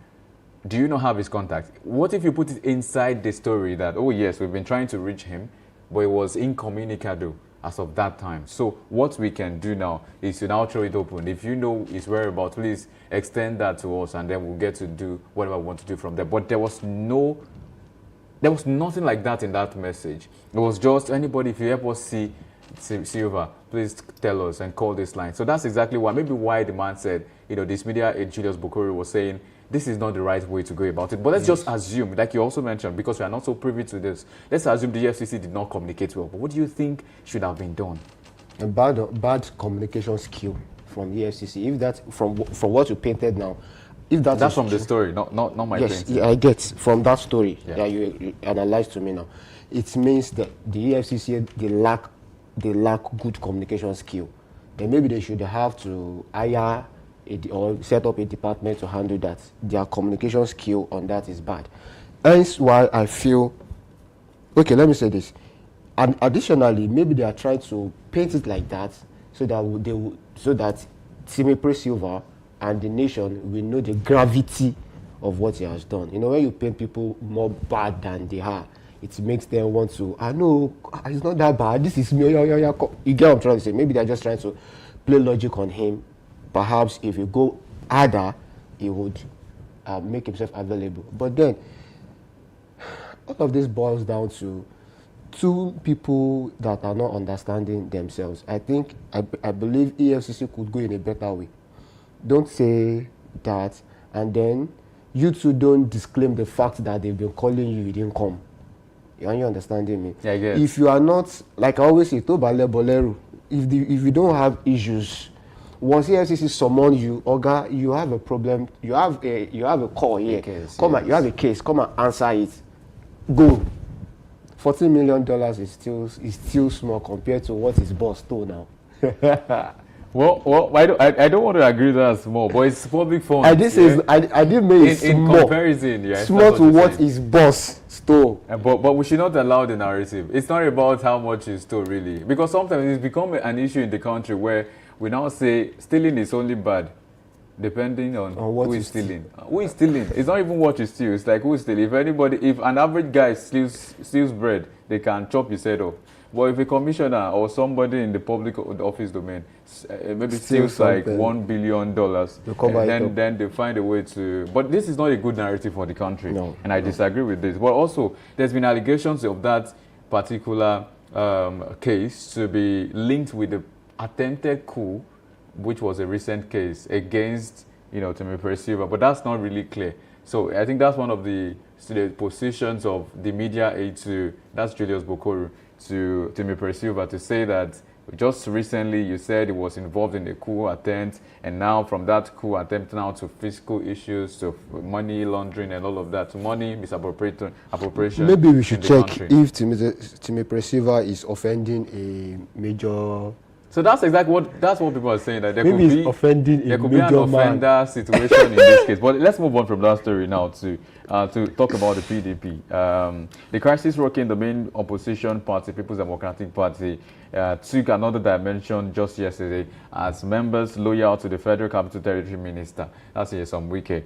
D: do you not have his contact? What if you put it inside the story that, oh yes, we've been trying to reach him, but it was incommunicado as of that time. So what we can do now is to now throw it open. If you know his whereabouts, please extend that to us, and then we'll get to do whatever we want to do from there. But there was nothing like that in that message. It was just, anybody, if you help us see Silva, please tell us and call this line. So that's exactly why the man said, this media aide Julius Bokoru was saying, this is not the right way to go about it. But let's just assume, like you also mentioned, because we are not so privy to this, let's assume the FCC did not communicate well. But what do you think should have been done?
H: A bad communication skill. from the EFCC. If that from what you painted now, if
D: That's
H: is
D: from the
H: true,
D: story, not my
H: yes,
D: painting.
H: yeah, I get from that story
D: Yeah.
H: that you analyzed to me now. It means that the EFCC they lack good communication skill. Then maybe they should have to hire or set up a department to handle that. Their communication skill on that is bad. Hence why I feel, okay, let me say this. And additionally, maybe they are trying to paint it like that so that Timothy Silva and the nation will know the gravity of what he has done. You know, when you paint people more bad than they are, it makes them want to, I know, it's not that bad, this is me, you get what I'm trying to say. Maybe they're just trying to play logic on him. Perhaps if you go harder, he would make himself available. But then, all of this boils down to two people that are not understanding themselves. I believe EFCC could go in a better way. Don't say that, and then you two don't disclaim the fact that they've been calling you didn't come. Are you understanding me?
D: Yeah, I get it.
H: If you are not, like I always say, Tobale Bolero, if you don't have issues, once EFCC summon you, Oga, you have a problem. You have a call here.
D: Case,
H: come
D: yes.
H: on, you have a case. Come and answer it. Go. $14 million is still small compared to what his boss told now.
D: Well, I don't want to agree that's small, but it's public funds.
H: I didn't mean it's
D: in
H: small.
D: comparison, yeah,
H: Small to what
D: saying.
H: his boss stole.
D: But we should not allow the narrative. It's not about how much you stole, really, because sometimes it's become an issue in the country where we now say stealing is only bad, depending on who is stealing. Who is stealing? It's not even what you steal. It's like who is stealing. If an average guy steals bread, they can chop his head off. But if a commissioner or somebody in the public office domain maybe steals like $1 billion, then they find a way to. But this is not a good narrative for the country, and I disagree with this. But also, there's been allegations of that particular case to be linked with the attempted coup, which was a recent case against Timothy Silva, but that's not really clear. So I think that's one of the positions of the media aide to, that's Julius Bokoru, to Timothy Silva, to say that just recently you said he was involved in a coup attempt, and now from that coup attempt now to fiscal issues, to money laundering and all of that, to money misappropriation.
H: Maybe we should check
D: country.
H: if Timothy Silva is offending a major.
D: So that's exactly what people are saying, that there
H: Maybe
D: could be an offender situation in this case. But let's move on from that story now to talk about the PDP. The crisis rocking the main opposition party, People's Democratic Party, took another dimension just yesterday as members loyal to the Federal Capital Territory Minister, that's Nyesom Wike,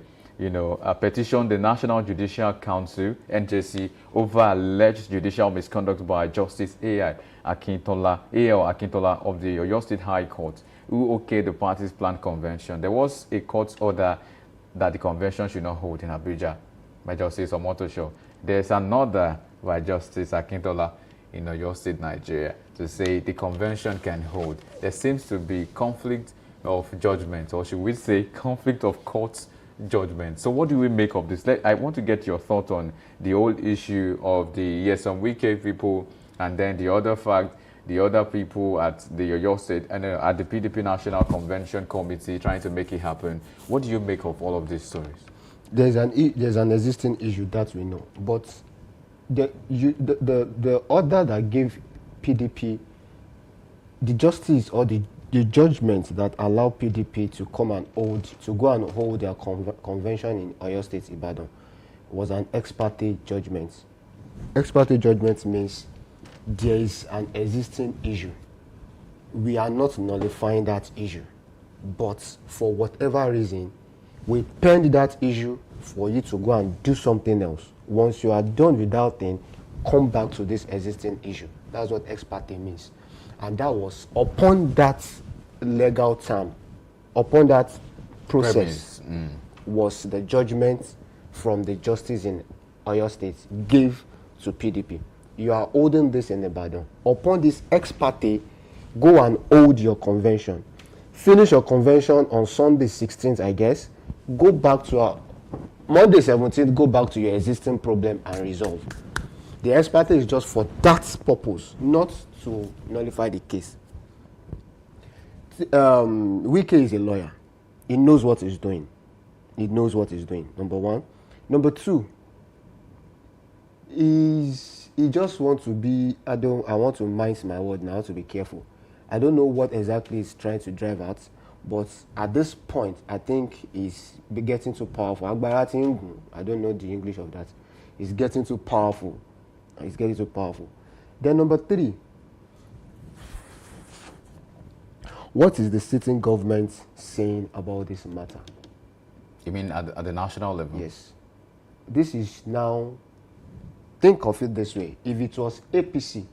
D: petitioned the National Judicial Council, NJC, over alleged judicial misconduct by Justice A.L. Akintola of the Oyo State High Court, who okayed the party's planned convention. There was a court order that the convention should not hold in Abuja by Justice Omotosho. There's another by Justice Akintola in Oyo State, Nigeria, to say the convention can hold. There seems to be conflict of judgment, or should we say conflict of courts judgment. So what do we make of this? I want to get your thought on the whole issue of the Nyesom Wike people, and then the other fact, the other people at the Oyo State and at the PDP National Convention Committee trying to make it happen. What do you make of all of these stories?
H: There's an existing issue that we know, but the order that gave PDP the justice or the judgment that allow PDP to go and hold their convention in Oyo State, Ibadan, was an ex parte judgment. Ex parte judgment means there is an existing issue. We are not nullifying that issue, but for whatever reason, we penned that issue for you to go and do something else. Once you are done with that thing, come back to this existing issue. That's what ex parte means. And that was upon that legal term, upon that process, was the judgment from the justice in Oyo State gave to PDP. You are holding this in Ibadan. Upon this ex parte, go and hold your convention. Finish your convention on Sunday 16th, I guess. Go back to Monday 17th, go back to your existing problem and resolve. The ex parte is just for that purpose, not to nullify the case. Wike is a lawyer. He knows what he's doing. He knows what he's doing, number one. Number two, he just wants to be, I want to mince my word now, to be careful. I don't know what exactly he's trying to drive at, but at this point, I think he's getting too powerful. I don't know the English of that. He's getting too powerful. He's getting too powerful. Then number three, what is the sitting government saying about this matter?
D: You mean at the national level?
H: Yes. This is now, think of it this way. If it was APC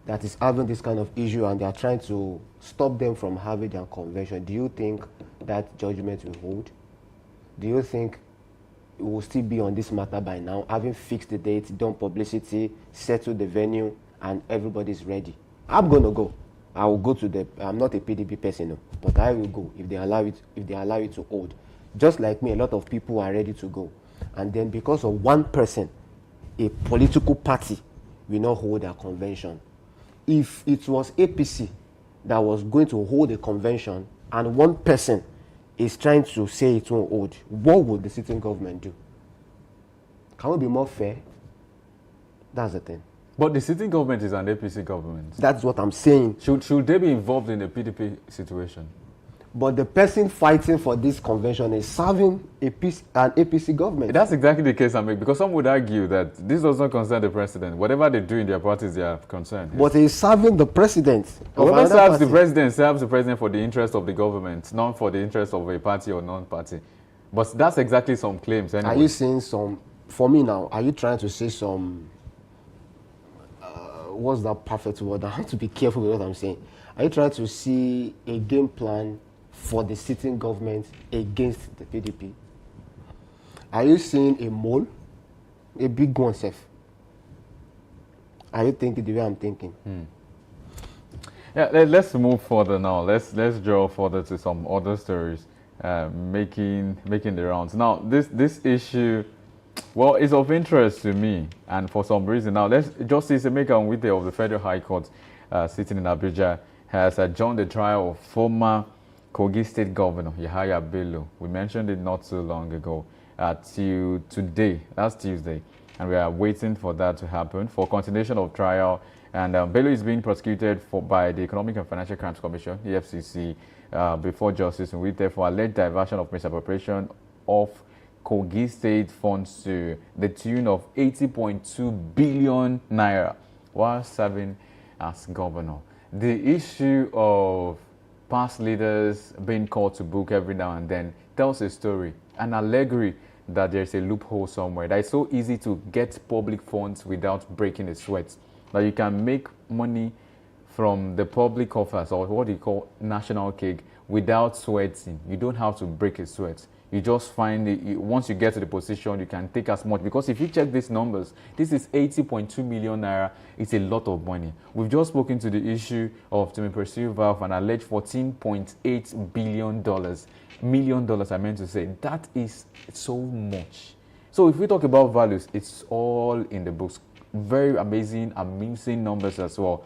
H: that is having this kind of issue and they are trying to stop them from having their convention, do you think that judgment will hold? Do you think it will still be on this matter by now, having fixed the date, done publicity, settled the venue, and everybody's ready? I'm going to go. I will go to I'm not a PDP person, no, but I will go if they allow it to hold. Just like me, a lot of people are ready to go. And then because of one person, a political party will not hold a convention. If it was APC that was going to hold a convention and one person is trying to say it won't hold, what would the sitting government do? Can we be more fair? That's the thing.
D: But the sitting government is an APC government.
H: That's what I'm saying.
D: Should they be involved in the PDP situation?
H: But the person fighting for this convention is serving an APC government.
D: That's exactly the case I make, because some would argue that this does not concern the president. Whatever they do in their parties, they are concerned.
H: But he's serving the president.
D: Whoever serves the president for the interest of the government, not for the interest of a party or non-party. But that's exactly some claims anyway.
H: Are you saying some, for me now, are you trying to say some, what's that perfect word? I have to be careful with what I'm saying. Are you trying to see a game plan for the sitting government against the PDP? Are you seeing a mole? A big one, Seth? Are you thinking the way I'm thinking?
D: Yeah, let's move further now. Let's draw further to some other stories making the rounds. Now, this issue, well, it's of interest to me, and for some reason. Now, Justice Emeka Nwite of the Federal High Court, sitting in Abuja, has adjourned the trial of former Kogi State Governor Yahaya Bello. We mentioned it not so long ago, till today, last Tuesday, and we are waiting for that to happen for continuation of trial. And Bello is being prosecuted by the Economic and Financial Crimes Commission, EFCC, before Justice Nwite for alleged diversion of misappropriation of Kogi State funds to the tune of 80.2 billion naira while serving as governor. The issue of past leaders being called to book every now and then tells a story, an allegory that there's a loophole somewhere, that it's so easy to get public funds without breaking a sweat, that you can make money from the public coffers, or what you call national cake, without sweating. You don't have to break a sweat. You just find it, once you get to the position, you can take as much. Because if you check these numbers, this is 80.2 million naira. It's a lot of money. We've just spoken to the issue of Timothy Silva of an alleged $14.8 million, I meant to say. That is so much. So if we talk about values, it's all in the books. Very amazing numbers as well.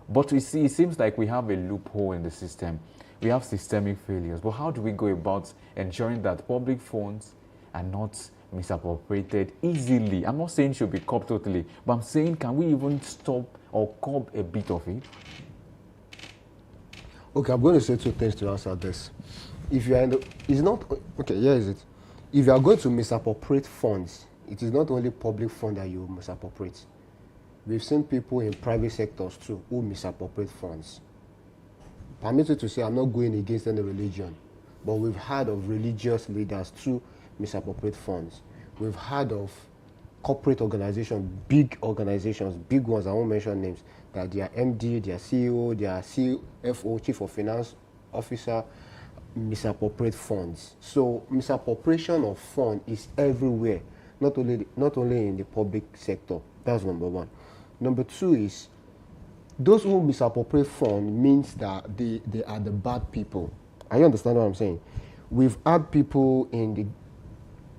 D: But we see, it seems like we have a loophole in the system. We have systemic failures. But how do we go about ensuring that public funds are not misappropriated easily? I'm not saying it should be curbed totally, but I'm saying, can we even stop or curb a bit of it?
H: Okay, I'm going to say two things to answer this. If you are in the, it's not, okay, here is it. If you are going to misappropriate funds, it is not only public fund that you misappropriate. We've seen people in private sectors too who misappropriate funds. Permit me to say, I'm not going against any religion, but we've heard of religious leaders too misappropriate funds. We've heard of corporate organizations, big ones, I won't mention names, that their MD, their CEO, their CFO, Chief of Finance Officer, misappropriate funds. So misappropriation of funds is everywhere, not only in the public sector. That's number one. Number two is, those who misappropriate funds means that they are the bad people. Are you understand what I'm saying? We've had people in the...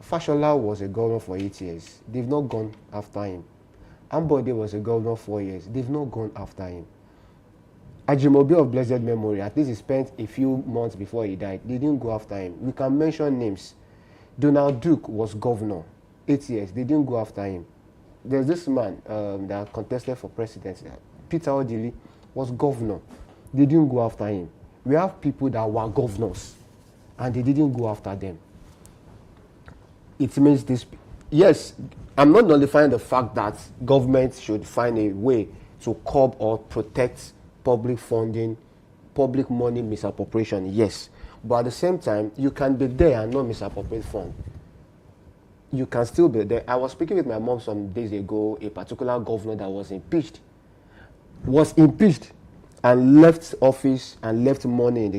H: Fashola was a governor for 8 years. They've not gone after him. Ambode was a governor for 4 years. They've not gone after him. Ajimobi of blessed memory, at least he spent a few months before he died. They didn't go after him. We can mention names. Donald Duke was governor, 8 years. They didn't go after him. There's this man that contested for president. Peter Odili was governor. They didn't go after him. We have people that were governors, and they didn't go after them. It means this. Yes, I'm not nullifying the fact that government should find a way to curb or protect public funding, public money misappropriation, yes. But at the same time, you can be there and not misappropriate fund. You can still be there. I was speaking with my mom some days ago, a particular governor that was impeached and left office and left money in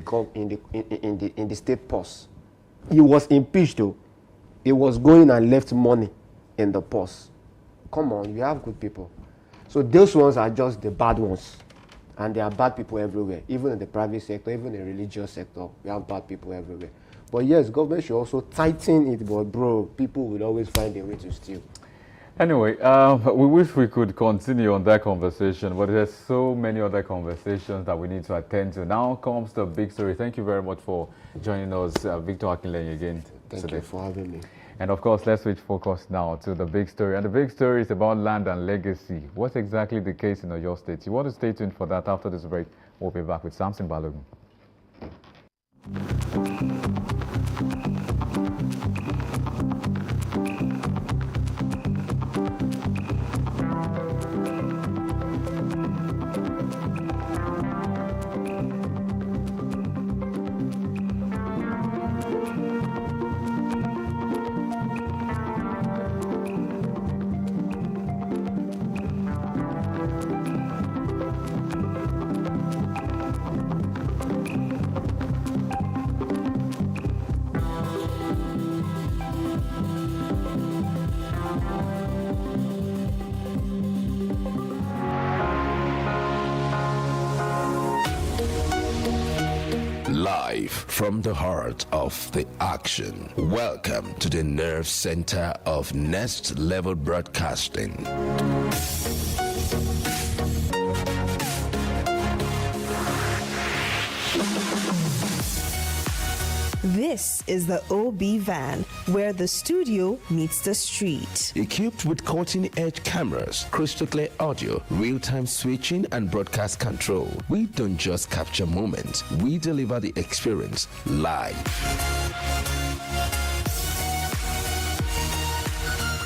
H: the state purse. He was impeached though. He was going and left money in the purse. Come on, we have good people. So those ones are just the bad ones. And there are bad people everywhere, even in the private sector, even in the religious sector. We have bad people everywhere. But yes, government should also tighten it, but bro, people will always find a way to steal.
D: Anyway, we wish we could continue on that conversation, but there's so many other conversations that we need to attend to. Now comes the big story. Thank you very much for joining us, Victor Akinleye, again.
H: Thank you for having me.
D: And of course, let's switch focus now to the big story. And the big story is about land and legacy. What's exactly the case in your state? You want to stay tuned for that after this break. We'll be back with Samson Balogun.
A: Live from the heart of the action. Welcome to the nerve center of Next Level Broadcasting.
B: This is the OB van, where the studio meets the street.
A: Equipped with cutting-edge cameras, crystal clear audio, real-time switching, and broadcast control, we don't just capture moments, we deliver the experience live.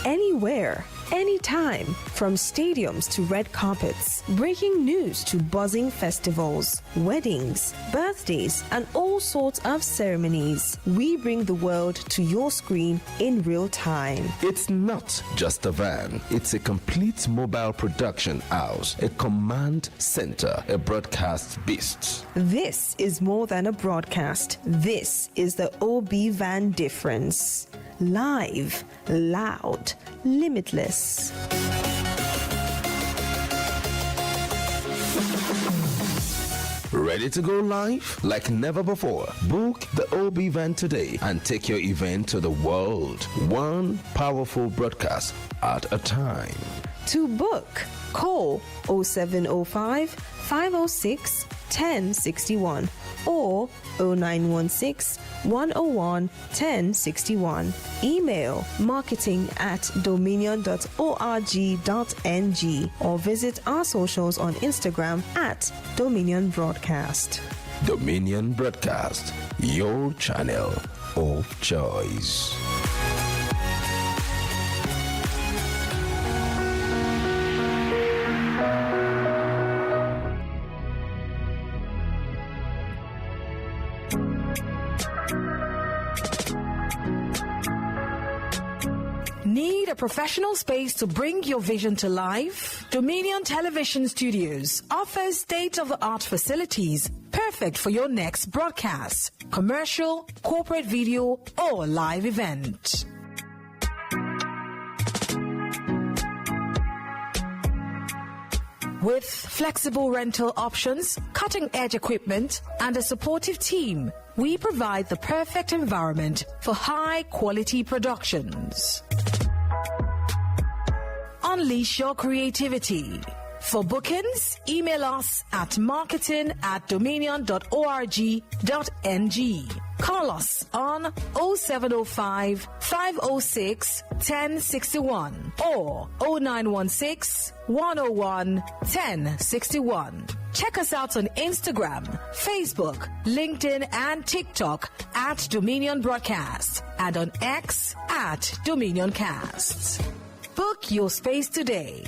B: Anywhere, anytime, from stadiums to red carpets, breaking news to buzzing festivals, weddings, birthdays, and all sorts of ceremonies. We bring the world to your screen in real time.
A: It's not just a van, it's a complete mobile production house, a command center, a broadcast beast.
B: This is more than a broadcast. This is the OB van difference. Live, loud, limitless.
A: Ready to go live? Like never before. Book the OB van today and take your event to the world. One powerful broadcast at a time.
B: To book, call 0705 506 1061 or 0916 101 1061. Email marketing@dominion.org.ng or visit our socials on Instagram @Dominion Broadcast.
A: Dominion Broadcast, your channel of choice.
E: Need a professional space to bring your vision to life? Dominion Television Studios offers state-of-the-art facilities perfect for your next broadcast, commercial, corporate video, or live event. With flexible rental options, cutting-edge equipment, and a supportive team, we provide the perfect environment for high-quality productions. Unleash your creativity. For bookings, email us at marketing@dominion.org.ng. Call us on 0705 506 1061 or 0916 101 1061. Check us out on Instagram, Facebook, LinkedIn, and TikTok at Dominion Broadcast and on X at DominionCast. Book your space today.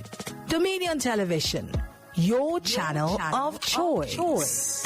E: Dominion Television, your channel of choice.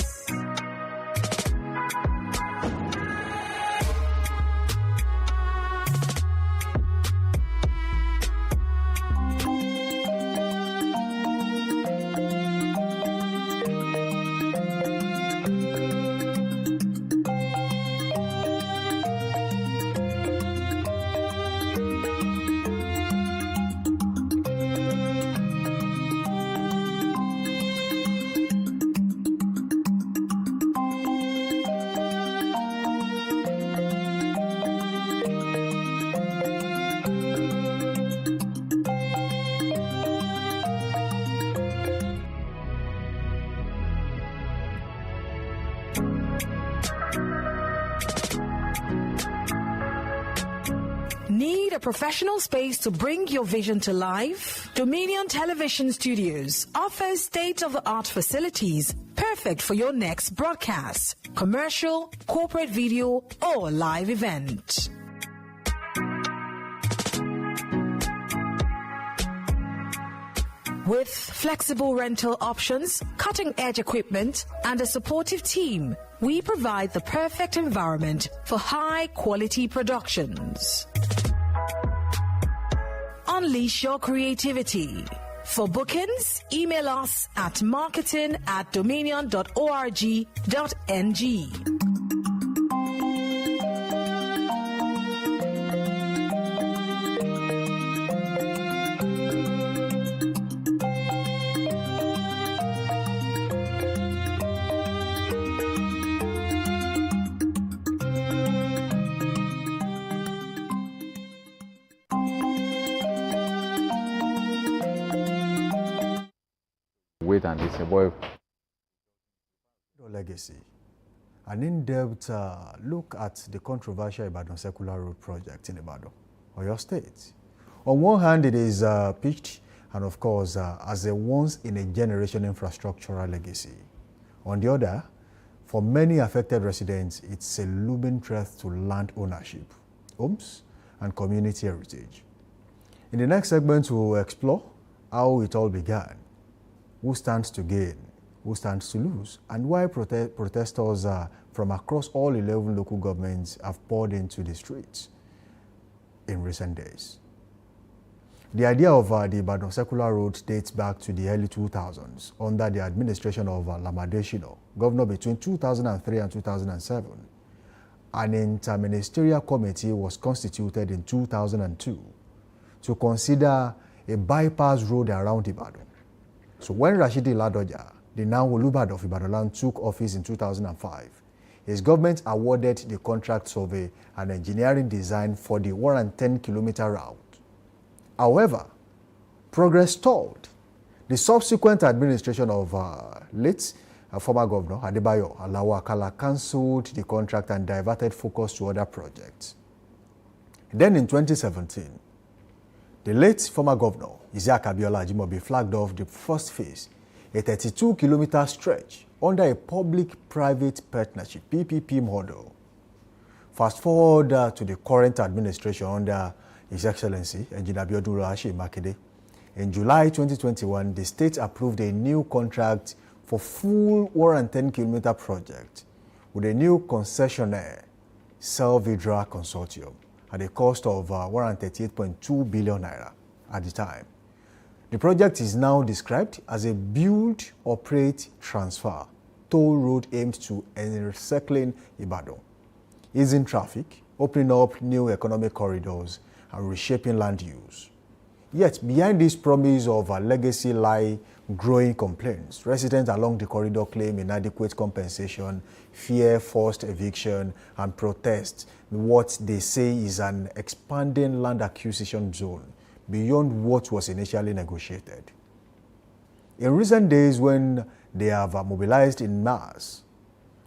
E: Need a professional space to bring your vision to life? Dominion Television Studios offers state-of-the-art facilities perfect for your next broadcast, commercial, corporate video, or live event. With flexible rental options, cutting-edge equipment, and a supportive team, we provide the perfect environment for high-quality productions. Unleash your creativity. For bookings, email us at marketing@dominion.org.ng.
D: Wait, and it's a boy.
C: Legacy. An in-depth look at the controversial Ibadan Circular Road project in Ibadan, Oyo State. On one hand, it is pitched, and of course, as a once-in-a-generation infrastructural legacy. On the other, for many affected residents, it's a looming threat to land ownership, homes, and community heritage. In the next segment, we'll explore how it all began, who stands to gain, who stands to lose, and why protesters from across all 11 local governments have poured into the streets in recent days. The idea of the Ibadan Circular Road dates back to the early 2000s under the administration of Lamadeshino, governor between 2003 and 2007. An interministerial committee was constituted in 2002 to consider a bypass road around Ibadan. So when Rashidi Ladoja, the now Olubad of Ibadan, took office in 2005, his government awarded the contract survey and engineering design for the 110-kilometer route. However, progress stalled. The subsequent administration of late former governor Adebayo Alawo Akala cancelled the contract and diverted focus to other projects. Then in 2017, the late former governor Isiaka Abiola Ajimobi flagged off the first phase, a 32-kilometer stretch under a public-private partnership (PPP) model. Fast forward to the current administration under His Excellency Engineer Abiodun Oluwaseyi Makinde. In July 2021, the state approved a new contract for full 110-kilometer project with a new concessionaire, Selvidra Consortium, at a cost of 138.2 billion naira at the time. The project is now described as a build, operate, transfer toll road aimed to encircling Ibadan, easing traffic, opening up new economic corridors, and reshaping land use. Yet, behind this promise of a legacy lie growing complaints. Residents along the corridor claim inadequate compensation, fear forced eviction, and protest what they say is an expanding land acquisition zone beyond what was initially negotiated. In recent days, when they have mobilized in mass,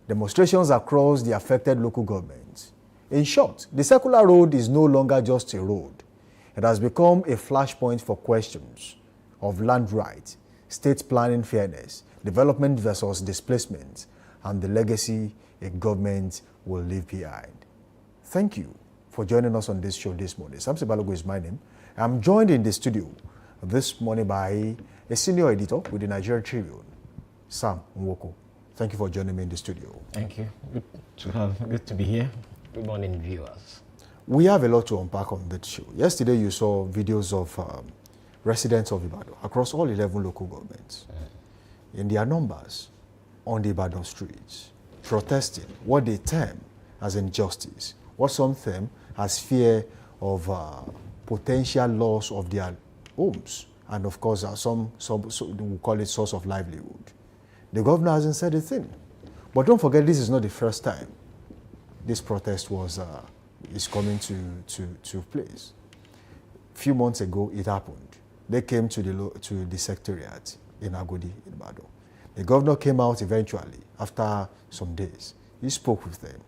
C: demonstrations across the affected local governments. In short, the circular road is no longer just a road. It has become a flashpoint for questions of land rights, state planning fairness, development versus displacement, and the legacy a government will leave behind. Thank you for joining us on this show this morning. Samson Balogo is my name. I'm joined in the studio this morning by a senior editor with the Nigerian Tribune, Sam Nwoko. Thank you for joining me in the studio.
I: Thank you. Good to be here. Good morning, viewers.
C: We have a lot to unpack on that show. Yesterday, you saw videos of residents of Ibadan across all 11 local governments in their numbers on the Ibadan streets, protesting what they term as injustice, what some term as fear of potential loss of their homes, and of course, some we call it source of livelihood. The governor hasn't said a thing. But don't forget, this is not the first time this protest is coming to place. A few months ago, it happened. They came to the secretariat in Agodi, in Ibadan. The governor came out eventually after some days. He spoke with them.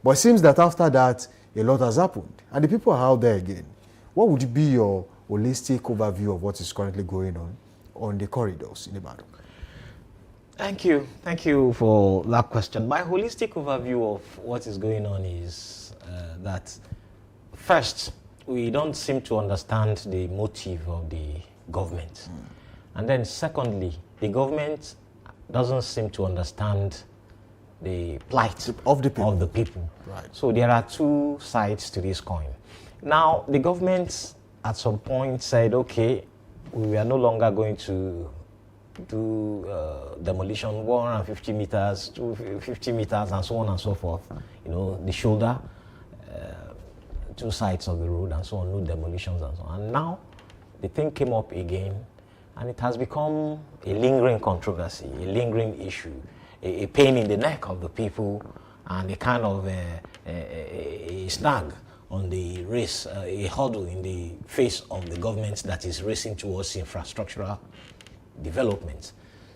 C: But it seems that after that, a lot has happened. And the people are out there again. What would be your holistic overview of what is currently going on the corridors in Ibadan?
I: Thank you. Thank you for that question. My holistic overview of what is going on is that first, we don't seem to understand the motive of the government. And then secondly, the government doesn't seem to understand the plight of the people.
C: Right.
I: So there are two sides to this coin. Now, the government at some point said, okay, we are no longer going to do demolition 150 meters, 250 meters, and so on and so forth. You know, the shoulder, two sides of the road, and so on, no demolitions and so on. And now, the thing came up again, and it has become a lingering controversy, a lingering issue, a pain in the neck of the people, and a kind of a snag on the race, a hurdle in the face of the government that is racing towards infrastructural development.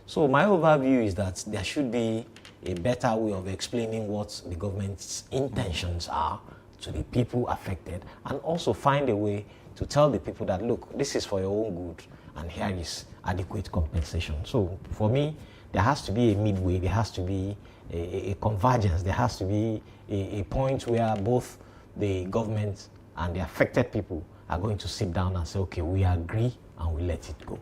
I: So my overview is that there should be a better way of explaining what the government's intentions are to the people affected, and also find a way to tell the people that, look, this is for your own good, and here is adequate compensation. So for me, there has to be a midway, there has to be a convergence, there has to be a point where both the government and the affected people are going to sit down and say, okay, we agree and we let it go.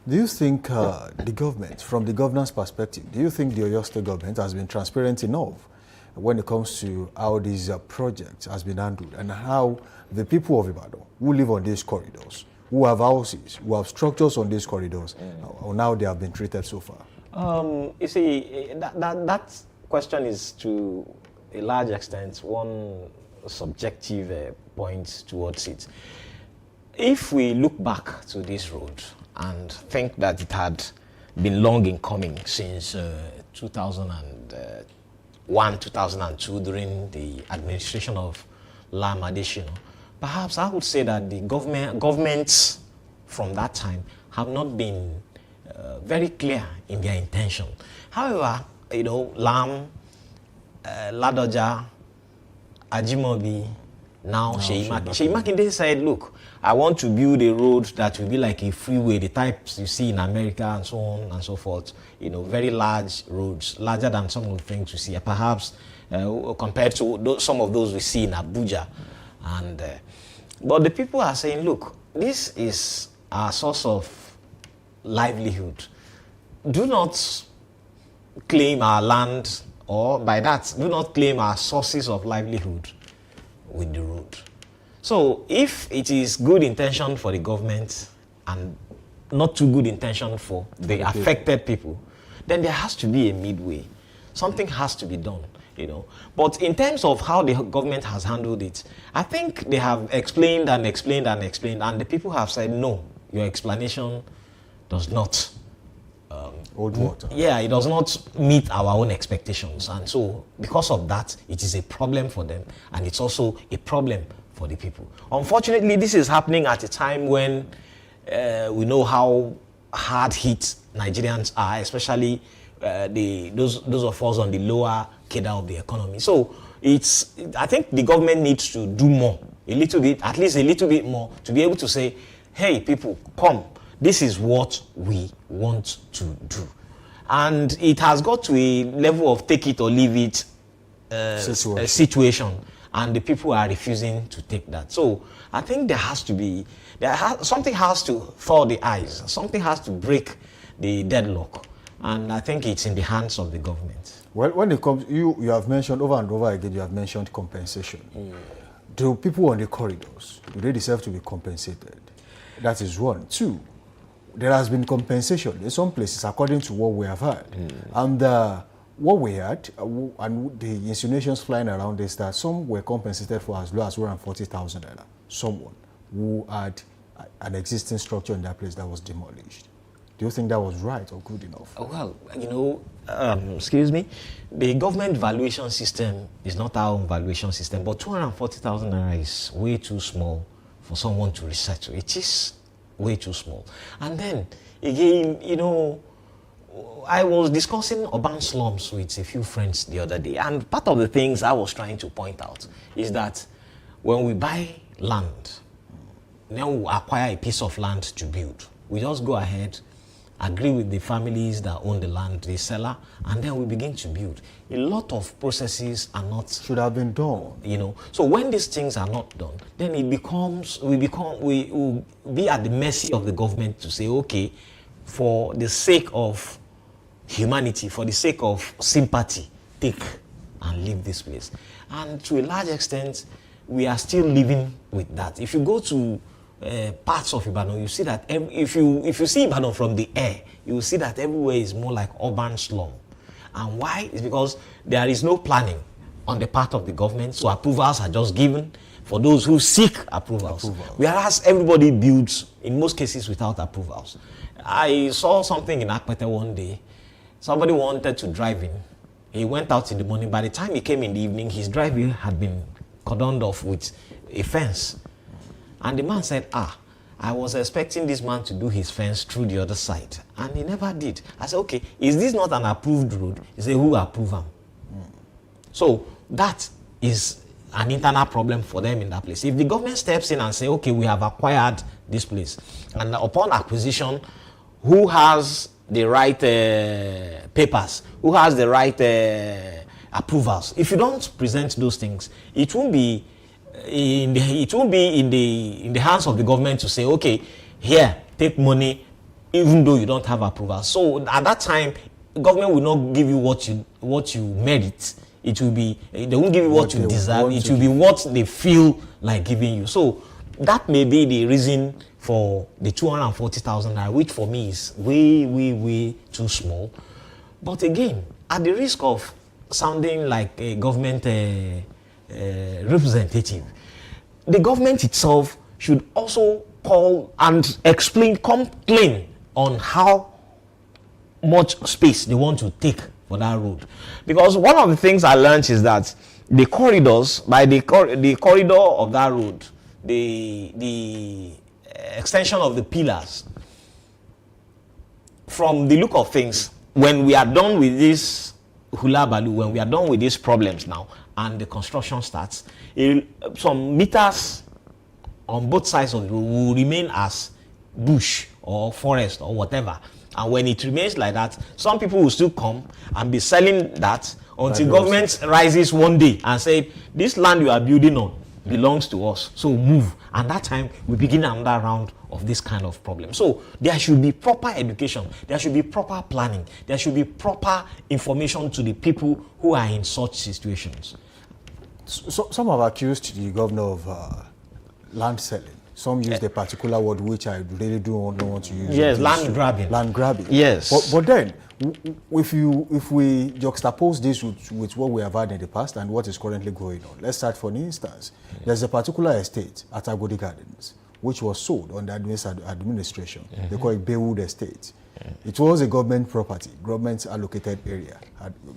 C: Do you think the government, from the governor's perspective, do you think the Oyo State government has been transparent enough when it comes to how these projects has been handled, and how the people of Ibadan who live on these corridors, who have houses, who have structures on these corridors, on how they have been treated so far?
I: You see, that question is to a large extent one subjective point towards it. If we look back to this road and think that it had been long in coming since 2001, 2002, during the administration of Lam Adesina, perhaps I would say that the governments from that time have not been very clear in their intention. However, you know, Lam, Ladoja, Ajimobi, now Seyi Makinde said, look, I want to build a road that will be like a freeway, the types you see in America and so on and so forth. You know, very large roads, larger than some of the things you see, perhaps compared to some of those we see in Abuja. And but the people are saying, look, this is our source of livelihood. Do not claim our land, or by that, do not claim our sources of livelihood with the road. So if it is good intention for the government and not too good intention for the affected people, then there has to be a midway. Something has to be done, you know. But in terms of how the government has handled it, I think they have explained and explained and explained, and the people have said, no, your explanation does not
C: hold water.
I: Yeah, it does not meet our own expectations. And so because of that, it is a problem for them, and it's also a problem for the people. Unfortunately, this is happening at a time when we know how hard hit Nigerians are, especially those of us on the lower cadre of the economy. So I think the government needs to do more, a little bit, at least a little bit more, to be able to say, hey, people, come, this is what we want to do. And it has got to a level of take it or leave it situation, and the people are refusing to take that. So I think something has to thaw the ice, something has to break the deadlock, and I think it's in the hands of the government.
C: Well, when it comes, you have mentioned over and over again, you have mentioned compensation. Do people on the corridors, do they deserve to be compensated? That is one. Two, there has been compensation in some places according to what we have heard. And what we had, and the insinuations flying around is that some were compensated for as low as 140,000 naira. Someone who had an existing structure in that place that was demolished. Do you think that was right or good enough?
I: Well, excuse me, the government valuation system is not our own valuation system, but 240,000 naira is way too small for someone to resettle. It is way too small. And then, again, I was discussing urban slums with a few friends the other day, and part of the things I was trying to point out is that when we buy land, then we acquire a piece of land to build. We just go ahead, agree with the families that own the land, the seller, and then we begin to build. A lot of processes are not...
C: should have been done.
I: So when these things are not done, then we will be at the mercy of the government to say, okay, for the sake of humanity, for the sake of sympathy, take and leave this place. And to a large extent, we are still living with that. If you go to parts of Ibadan, you see that if you see Ibadan from the air, you will see that everywhere is more like urban slum. And why? It's because there is no planning on the part of the government, so approvals are just given for those who seek approvals. Whereas everybody builds, in most cases, without approvals. I saw something in Akpete one day. Somebody wanted to drive in. He went out in the morning. By the time he came in the evening, his driveway had been cordoned off with a fence. And the man said, I was expecting this man to do his fence through the other side. And he never did. I said, okay, is this not an approved road? He said, who approved him? So that is an internal problem for them in that place. If the government steps in and say, okay, we have acquired this place, and upon acquisition, who has the right papers, who has the right approvals? If you don't present those things, it won't be in the hands of the government to say, okay, here, take money, even though you don't have approval. So at that time, government will not give you what you merit. It will be, they won't give you what you deserve. It will be what they feel like giving you. So that may be the reason for the 240,000 naira, which for me is way, way, way too small. But again, at the risk of sounding like a government representative, the government itself should also call and complain on how much space they want to take for that road. Because one of the things I learned is that the corridors, by the corridor of that road, the extension of the pillars, from the look of things, when we are done with this hula balu, when we are done with these problems now, and the construction starts, some meters on both sides of the road will remain as bush or forest or whatever. And when it remains like that, some people will still come and be selling that until government rises one day and say, this land you are building on belongs to us, so move. And that time we begin another round of this kind of problem. So there should be proper education, there should be proper planning, there should be proper information to the people who are in such situations.
C: So, some have accused the governor of land selling. Some use the particular word which I really don't want to use.
I: Yes, land grabbing.
C: Land grabbing.
I: Yes.
C: But then, if we juxtapose this with what we have had in the past and what is currently going on, let's start for an instance. There's a particular estate at Agodi Gardens which was sold under administration. They call it Baywood Estate. It was a government property, government allocated area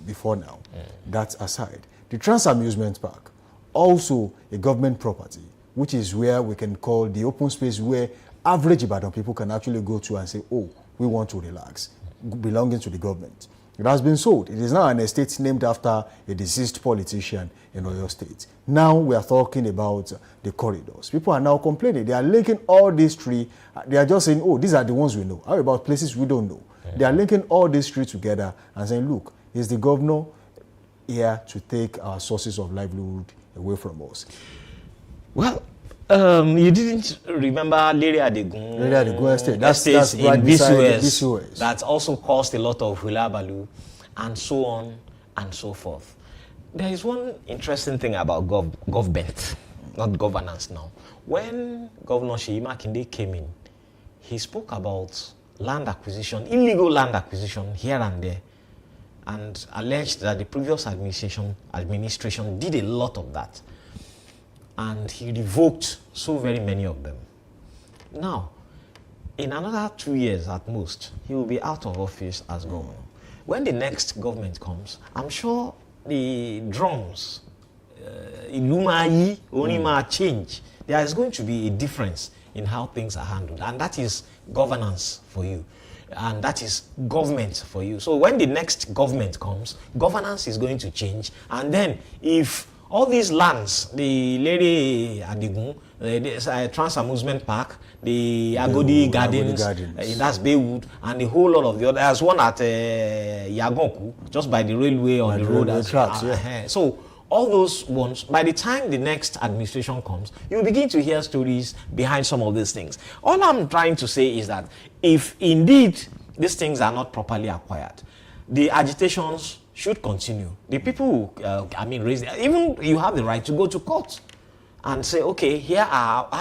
C: before now. That aside, the Trans Amusement Park, also a government property, which is where we can call the open space where average Ibadan people can actually go to and say, oh, we want to relax. belonging to the government. It has been sold. It is now an estate named after a deceased politician in Oyo State. Now we are talking about the corridors. People are now complaining. They are linking all these three. They are just saying, oh, these are the ones we know. How about places we don't know? They are linking all these three together and saying, look, is the governor here to take our sources of livelihood away from us?
I: Well, you didn't remember Lere Adegun
C: Estate. That's
I: in
C: right beside the
I: BCOS.
C: BCOS.
I: That also caused a lot of hullabaloo, and so on and so forth. There is one interesting thing about government, not governance now. When Governor Seyi Makinde came in, he spoke about land acquisition, illegal land acquisition here and there, and alleged that the previous administration did a lot of that. And he revoked so very many of them. Now, in another 2 years at most, he will be out of office as governor. When the next government comes, I'm sure the drums, Iluma change. There is going to be a difference in how things are handled, and that is governance for you. And that is government for you. So when the next government comes, governance is going to change. And then if all these lands, the Lere Adegun, the Trans Amusement Park, the Agodi Gardens, that's Baywood, and the whole lot of the other. There's one at Yagonku, just by the railway on the road. So all those ones, by the time the next administration comes, you begin to hear stories behind some of these things. All I'm trying to say is that if indeed these things are not properly acquired, the agitations should continue. The people who, raise, even you have the right to go to court and say, okay, here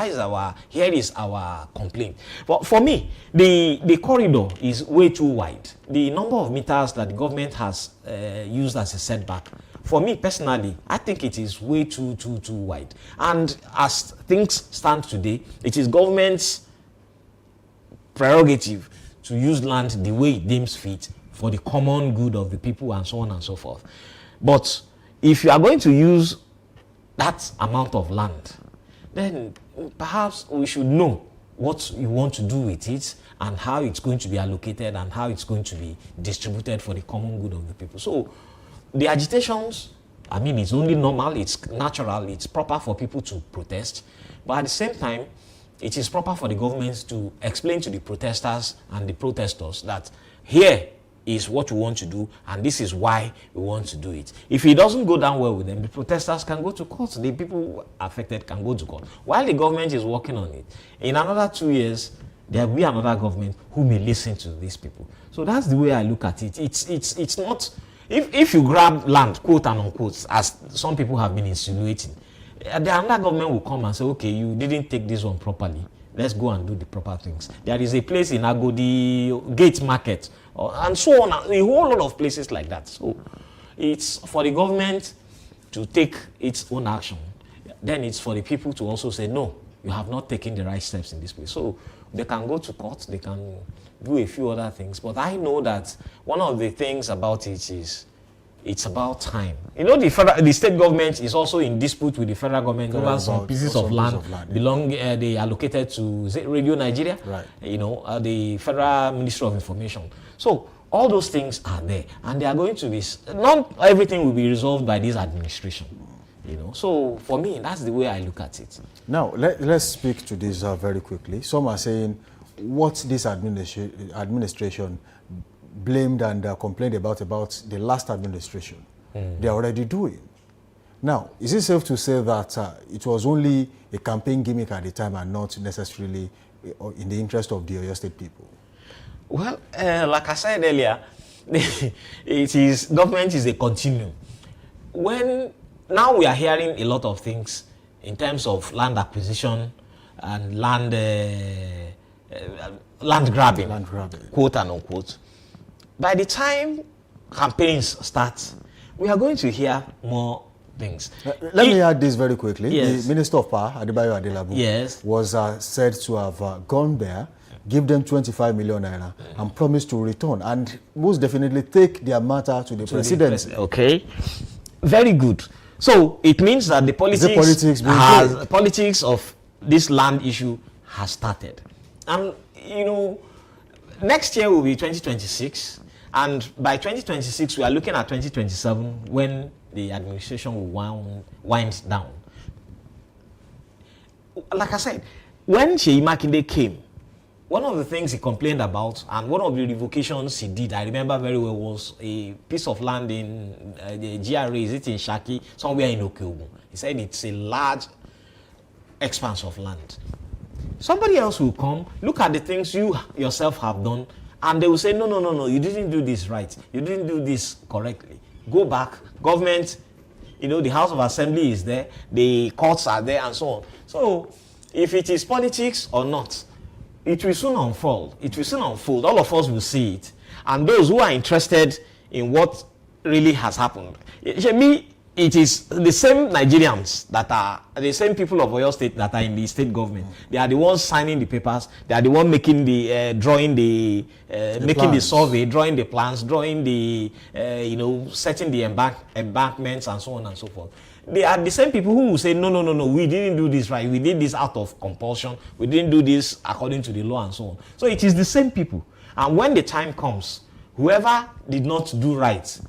I: is our complaint. But for me, the corridor is way too wide. The number of meters that the government has used as a setback, for me personally, I think it is way too wide. And as things stand today, it is government's prerogative to use land the way it deems fit for the common good of the people and so on and so forth. But if you are going to use that amount of land, then perhaps we should know what you want to do with it and how it's going to be allocated and how it's going to be distributed for the common good of the people. So the agitations, it's only normal, it's natural, it's proper for people to protest. But at the same time, it is proper for the government to explain to the protesters and the protesters that here is what we want to do, and this is why we want to do it. If it doesn't go down well with them, the protesters can go to court. The people affected can go to court. While the government is working on it, in another 2 years, there will be another government who may listen to these people. So that's the way I look at it. It's not, if you grab land, quote and unquote, as some people have been insinuating, the another government will come and say, okay, you didn't take this one properly. Let's go and do the proper things. There is a place in Agodi Gate Market, and so on, a whole lot of places like that. So it's for the government to take its own action. Then it's for the people to also say, no, you have not taken the right steps in this place. So they can go to court, they can do a few other things. But I know that one of the things about it is it's about time. You know, the state government is also in dispute with the federal government over some pieces of land they allocated to Radio Nigeria,
C: right.
I: The Federal Ministry of Information. So all those things are there, and they are going to be, not everything will be resolved by this administration. So for me, that's the way I look at it.
C: Now, let's speak to this very quickly. Some are saying what this administration blamed and complained about the last administration. They are already doing. Now, is it safe to say that it was only a campaign gimmick at the time and not necessarily in the interest of the Oyo State people?
I: Well, like I said earlier, government is a continuum. Now we are hearing a lot of things in terms of land acquisition and land grabbing, quote and unquote. By the time campaigns start, we are going to hear more things.
C: Let me add this very quickly.
I: Yes.
C: The Minister of Power, Adebayo Adelabu,
I: yes,
C: was said to have gone there, give them 25 million naira, and promised to return, and most definitely take their matter to the presidency.
I: Okay, very good. So it means that the politics of this land issue has started. And, next year will be 2026, and by 2026 we are looking at 2027 when the administration will wind down. Like I said, when Sheyi Makinde came, one of the things he complained about, and one of the revocations he did, I remember very well, was a piece of land in the GRA, is it in Shaki, somewhere in Okeogun. He said it's a large expanse of land. Somebody else will come, look at the things you yourself have done, and they will say, no, you didn't do this right. You didn't do this correctly. Go back. Government, the House of Assembly is there, the courts are there, and so on. So, if it is politics or not, it will soon unfold. It will soon unfold. All of us will see it. And those who are interested in what really has happened, it is the same Nigerians that are the same people of Oyo State that are in the state government. They are the ones signing the papers. They are the ones making the drawing the making plans. The survey, drawing the plans, drawing the setting the embankments and so on and so forth. They are the same people who will say no, we didn't do this right. We did this out of compulsion. We didn't do this according to the law and so on. So it is the same people. And when the time comes, whoever did not do right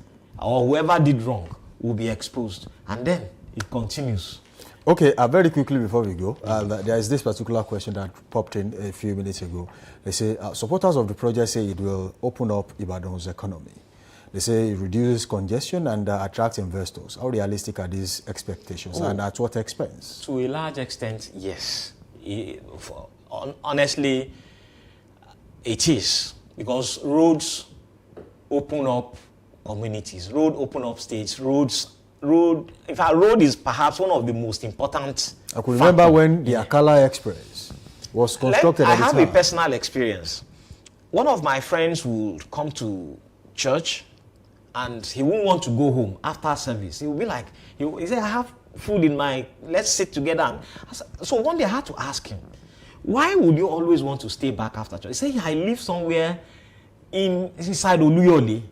I: or whoever did wrong will be exposed, and then it continues.
C: Okay, very quickly before we go, there is this particular question that popped in a few minutes ago. They say supporters of the project say it will open up Ibadan's economy. They say it reduces congestion and attracts investors. How realistic are these expectations, and at what expense?
I: To a large extent, yes. Honestly, it is, because roads open up communities, road open up states, in fact, road is perhaps one of the most important.
C: I could remember when the Akala Express was constructed
I: I have a personal experience. One of my friends would come to church and he wouldn't want to go home after service. He would be like, he said, I have food in my, let's sit together. So one day I had to ask him, why would you always want to stay back after church? He said, I live somewhere inside Oluyole.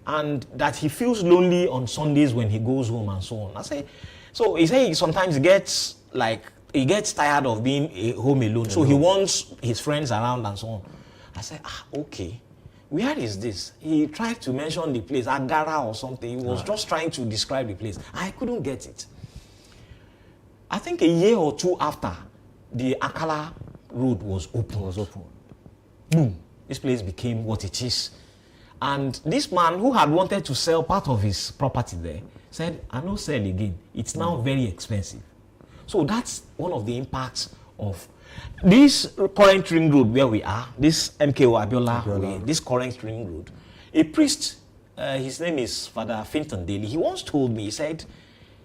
I: And that he feels lonely on Sundays when he goes home and so on. I say, so he said he sometimes gets tired of being home alone. So he wants his friends around and so on. I said, okay. Where is this? He tried to mention the place, Agara or something. He was just trying to describe the place. I couldn't get it. I think a year or two after, the Akala Road was open. Boom. This place became what it is. And this man who had wanted to sell part of his property there said, I don't sell again. It's now very expensive. So that's one of the impacts of this current ring road where we are, this MKO Abiola way, this current ring road. A priest, his name is Father Finton Daly, he once told me, he said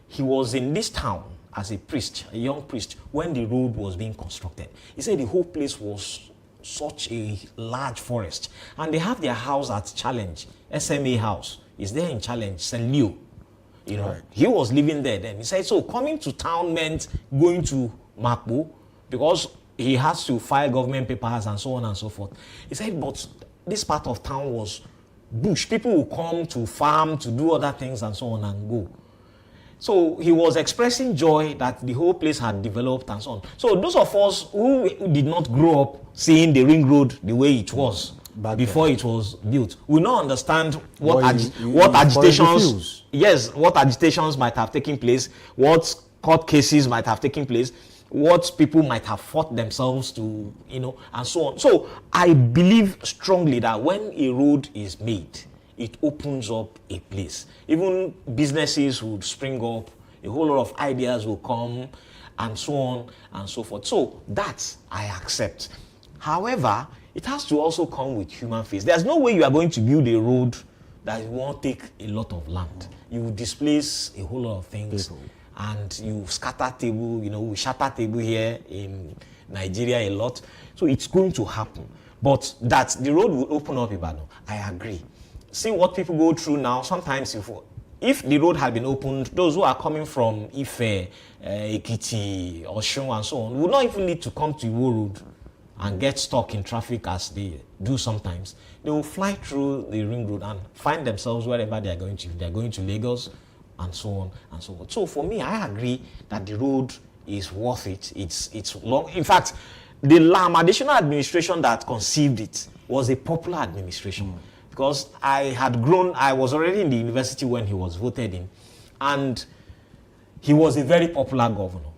I: he was in this town as a priest, a young priest, when the road was being constructed. He said the whole place was such a large forest, and they have their house at Challenge, SMA house is there in Challenge, St. Leo. Right. He was living there then. He said, so coming to town meant going to Makbo because he has to file government papers and so on and so forth. He said, but this part of town was bush. People will come to farm, to do other things and so on and go. So he was expressing joy that the whole place had developed and so on. So those of us who did not grow up seeing the ring road the way it was before it was built, will not understand what agitations might have taken place, what court cases might have taken place, what people might have fought themselves to, and so on. So I believe strongly that when a road is made, it opens up a place. Even businesses would spring up, a whole lot of ideas will come, and so on and so forth. So that I accept. However, it has to also come with human face. There's no way you are going to build a road that won't take a lot of land. You will displace a whole lot of things. And you scatter table, we shatter table here in Nigeria a lot. So it's going to happen. But that the road will open up Ibadan, I agree. See what people go through now. Sometimes if the road had been opened, those who are coming from Ife, Ekiti, Osun and so on would not even need to come to Iwo Road and get stuck in traffic as they do sometimes. They will fly through the ring road and find themselves wherever they are going to. They are going to Lagos and so on and so forth. So for me, I agree that the road is worth it. It's long. In fact, the LAM additional administration that conceived it was a popular administration because I was already in the university when he was voted in, and he was a very popular governor.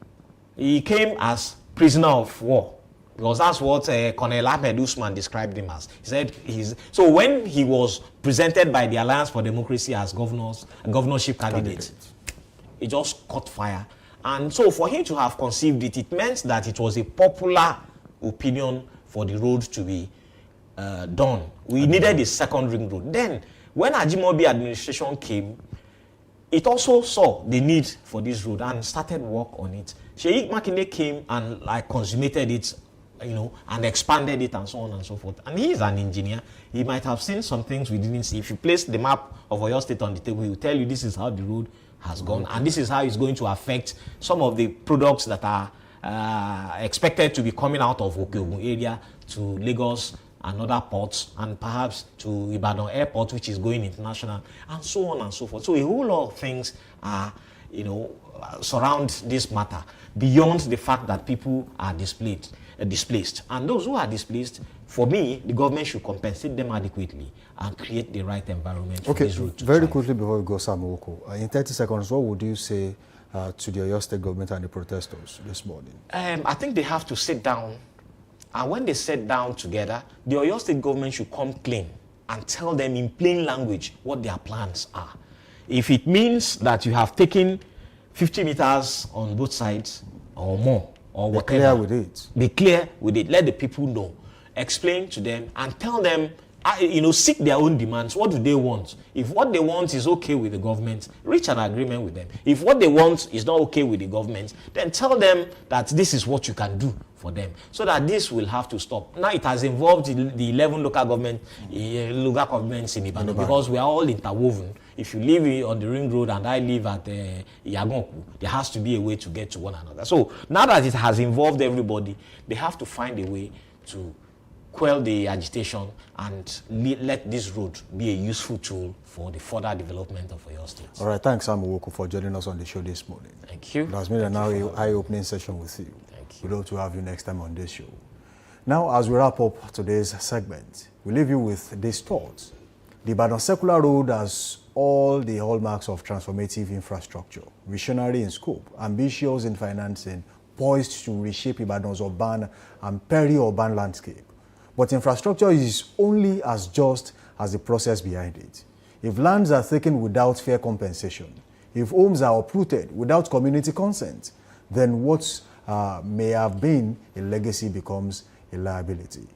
I: He came as prisoner of war because that's what Colonel Ahmed Usman described him as. He said so when he was presented by the Alliance for Democracy as governorship candidate, it just caught fire. And so for him to have conceived it, it meant that it was a popular opinion for the road to be done. We needed a second ring road. Then, when Ajimobi administration came, it also saw the need for this road and started work on it. Sheikh Makinde came and consummated it, and expanded it and so on and so forth. And he is an engineer. He might have seen some things we didn't see. If you place the map of Oyo State on the table, he will tell you this is how the road has gone, and this is how it's going to affect some of the products that are expected to be coming out of Okeogun area to Lagos and other ports, and perhaps to Ibadan Airport, which is going international, and so on and so forth. So a whole lot of things are, surround this matter beyond the fact that people are displaced. And those who are displaced, for me, the government should compensate them adequately and create the right environment for this road to
C: very
I: thrive.
C: quickly before we go, Sam Oko, in 30 seconds, what would you say to the Oyo State government and the protesters this morning?
I: I think they have to sit down, and when they sit down together, the Oyo State government should come clean and tell them in plain language what their plans are. If it means that you have taken 50 meters on both sides or more, or whatever,
C: clear with it.
I: Be clear with it. Let the people know. Explain to them and tell them, seek their own demands. What do they want? If what they want is okay with the government, reach an agreement with them. If what they want is not okay with the government, then tell them that this is what you can do for them, so that this will have to stop. Now it has involved the 11 local governments in Ibadan, because we are all interwoven. If you live on the ring road and I live at Yagonku, there has to be a way to get to one another. So now that it has involved everybody, they have to find a way to quell the agitation and let this road be a useful tool for the further development of Oyo State.
C: All right, thanks, Sam Oko, for joining us on the show this morning.
I: Thank you.
C: It has been an eye-opening session with you.
I: Thank you.
C: We'd love to have you next time on this show. Now, as we wrap up today's segment, we leave you with this thought. The Ibadan Circular Road has all the hallmarks of transformative infrastructure, visionary in scope, ambitious in financing, poised to reshape Ibadan's urban and peri-urban landscape. But infrastructure is only as just as the process behind it. If lands are taken without fair compensation, if homes are uprooted without community consent, then what may have been a legacy becomes a liability.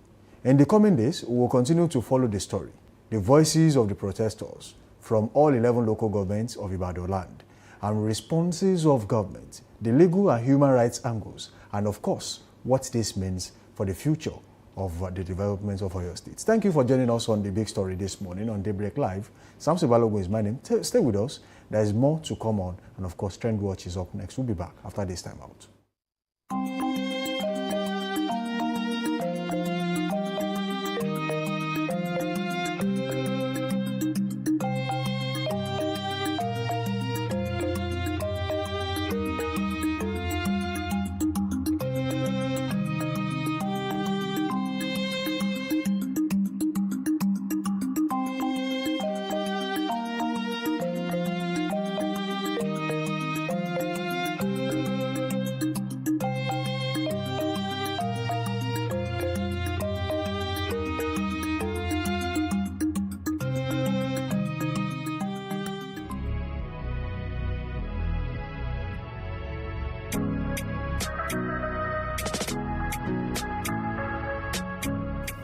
C: In the coming days, we will continue to follow the story, the voices of the protesters from all 11 local governments of Ibadan land, and responses of government, the legal and human rights angles, and of course, what this means for the future of the development of Oyo State. Thank you for joining us on The Big Story this morning on Daybreak Live. Samson Balogun is my name. Stay with us. There is more to come on. And of course, Trend Watch is up next. We'll be back after this time out.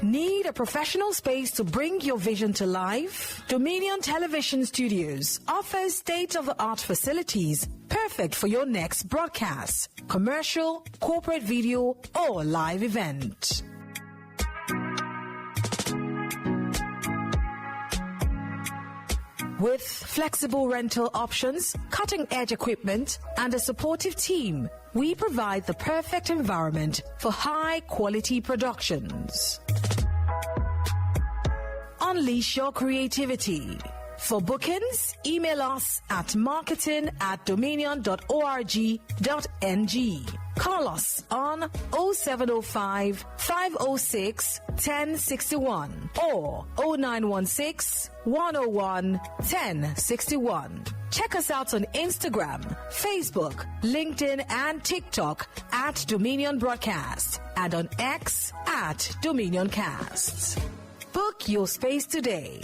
E: Need a professional space to bring your vision to life? Dominion Television Studios offers state-of-the-art facilities perfect for your next broadcast, commercial, corporate video, or live event. With flexible rental options, cutting-edge equipment, and a supportive team, we provide the perfect environment for high-quality productions. Unleash your creativity. For bookings, email us at marketing@dominion.org.ng Call us on 0705 506 1061 or 0916 101 1061. Check us out on Instagram, Facebook, LinkedIn, and TikTok at Dominion Broadcast and on X at Dominioncast. Book your space today.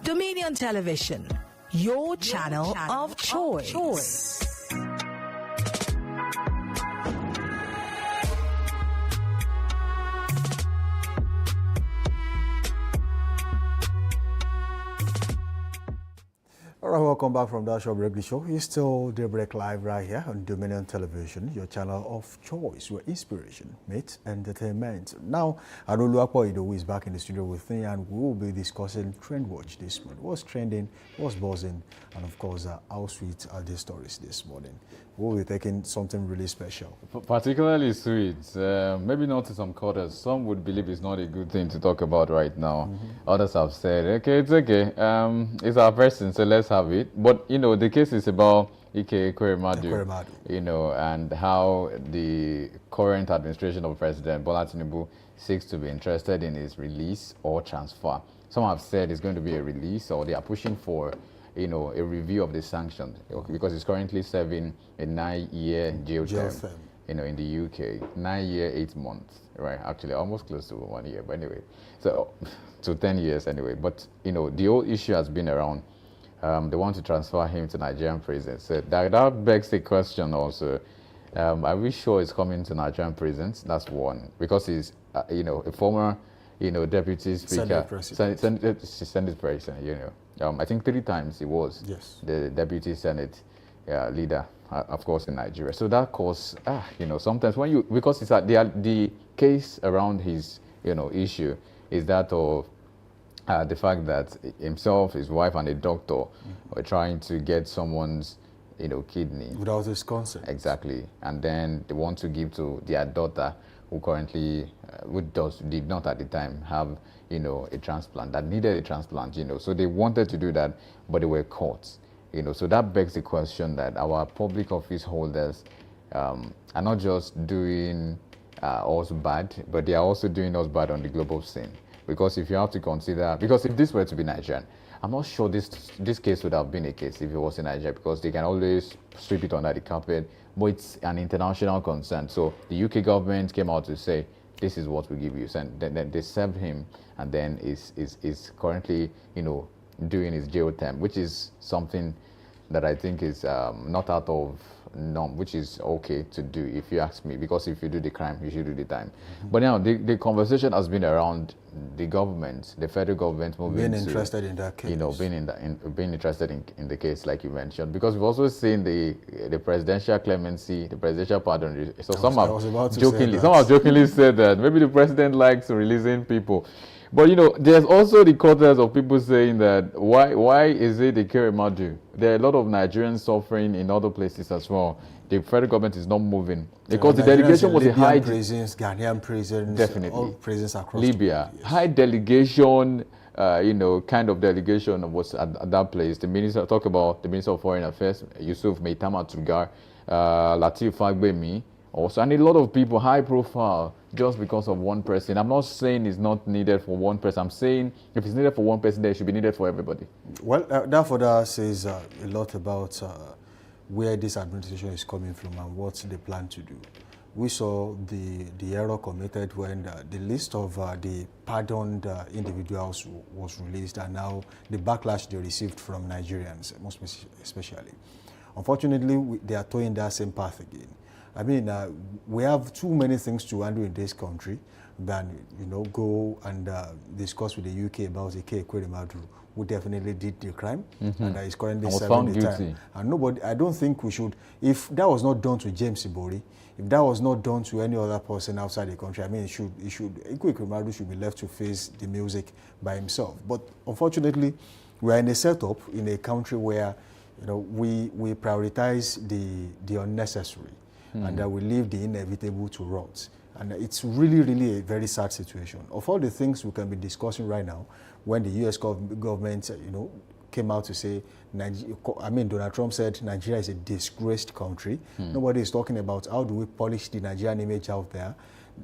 E: Dominion Television, your channel of choice.
C: All right, welcome back from that short break. The show is still Daybreak Live right here on Dominion Television, your channel of choice, where inspiration meets entertainment. Now, Aroluapo Ido is back in the studio with me, and we will be discussing Trend Watch this morning. What's trending, what's buzzing, and of course, how sweet are these stories this morning. We'll be taking something really special.
D: Particularly sweet. Maybe not to some quarters. Some would believe it's not a good thing to talk about right now. Others have said, okay, it's okay. It's our person, so let's have it. But, you know, the case is about Ike Ekweremadu, you know, and how the current administration of President Bola Tinubu seeks to be interested in his release or transfer. Some have said it's going to be a release, or they are pushing for, you know, a review of the sanctions, because he's currently serving a 9-year jail term, you know, in the UK. 9 years, 8 months, right? Actually, almost close to 1 year, but anyway. So, to 10 years anyway. But, you know, the whole issue has been around, they want to transfer him to Nigerian prisons. So that begs the question also, are we sure he's coming to Nigerian prisons? That's one. Because he's, you know, a former, you know, deputy speaker, Senate president, you know. I think 3 times he was the deputy Senate leader, of course, in Nigeria. So that caused, you know, sometimes when you, because it's the case around his, you know, issue is that of the fact that himself, his wife, and a doctor were trying to get someone's, you know, kidney
C: without his consent.
D: Exactly, and then they want to give to their daughter, who currently, did not at the time have, you know, a transplant, that needed a transplant, you know. So they wanted to do that, but they were caught, you know. So that begs the question that our public office holders are not just doing us bad, but they are also doing us bad on the global scene. Because if you have to consider, because if this were to be Nigerian, I'm not sure this case would have been a case if it was in Nigeria, because they can always sweep it under the carpet, but it's an international concern. So the UK government came out to say, this is what we give you. And then they served him, and then is currently, you know, doing his jail term, which is something that I think is not out of norm, which is okay to do, if you ask me, because if you do the crime, you should do the time. But now the conversation has been around the government, the federal government moving
C: being interested in that case.
D: You know, being interested in the case, like you mentioned, because we've also seen the presidential clemency, the presidential pardon. So some have jokingly said that maybe the president likes releasing people. But, you know, there's also the quarters of people saying that why is it the Ekweremadu? There are a lot of Nigerians suffering in other places as well. The federal government is not moving. Because the delegation was a high...
C: prisons, Ghanaian prisons,
D: definitely.
C: All prisons across
D: Libya.
C: Yes.
D: High delegation, you know, kind of delegation was at that place. The minister, talk about the Minister of Foreign Affairs, Yusuf Maitama Tugar, Lateef Fagbemi, also, and a lot of people, high profile, just because of one person. I'm not saying it's not needed for one person. I'm saying if it's needed for one person, then it should be needed for everybody.
C: Well, that further says a lot about where this administration is coming from and what they plan to do. We saw the error committed when the list of the pardoned individuals was released, and now the backlash they received from Nigerians, most especially. Unfortunately, they are towing that same path again. I mean, we have too many things to handle in this country than, you know, go and discuss with the UK about Ike Ekweremadu, who definitely did the crime and is currently serving the time. And nobody, I don't think we should, if that was not done to James Ibori, if that was not done to any other person outside the country, I mean, Ike Ekweremadu should be left to face the music by himself. But unfortunately, we are in a setup in a country where, you know, we prioritize the unnecessary. And that we leave the inevitable to rot. And it's really, really a very sad situation. Of all the things we can be discussing right now, when the U.S. government, you know, came out to say, Donald Trump said Nigeria is a disgraced country. Nobody is talking about how do we polish the Nigerian image out there.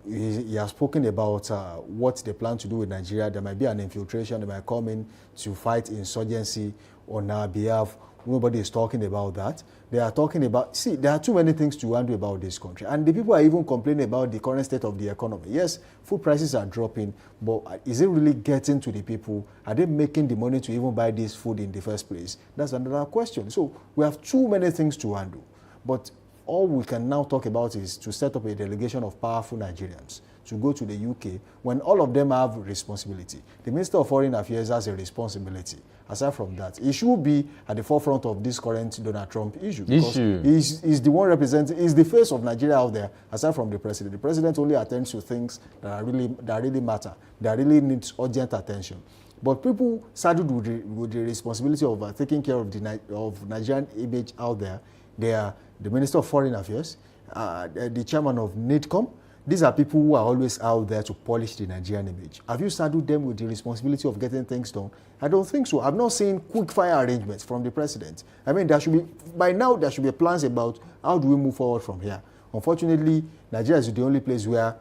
C: He has spoken about what they plan to do with Nigeria. There might be an infiltration. They might come in to fight insurgency on our behalf. Nobody is talking about that. They are talking about, see, there are too many things to wonder about this country. And the people are even complaining about the current state of the economy. Yes, food prices are dropping, but is it really getting to the people? Are they making the money to even buy this food in the first place? That's another question. So we have too many things to handle. But all we can now talk about is to set up a delegation of powerful Nigerians to go to the UK when all of them have responsibility. The Minister of Foreign Affairs has a responsibility. Aside from that, he should be at the forefront of this current Donald Trump issue. Because he's the one representing, he's the face of Nigeria out there, aside from the president. The president only attends to things that really matter, that really needs urgent attention. But people saddled with the responsibility of taking care of Nigerian image out there. They are the Minister of Foreign Affairs, the chairman of NIDCOM. These are people who are always out there to polish the Nigerian image. Have you saddled them with the responsibility of getting things done? I don't think so. I've not seen quick fire arrangements from the president. I mean, by now there should be plans about how do we move forward from here. Unfortunately, Nigeria is the only place where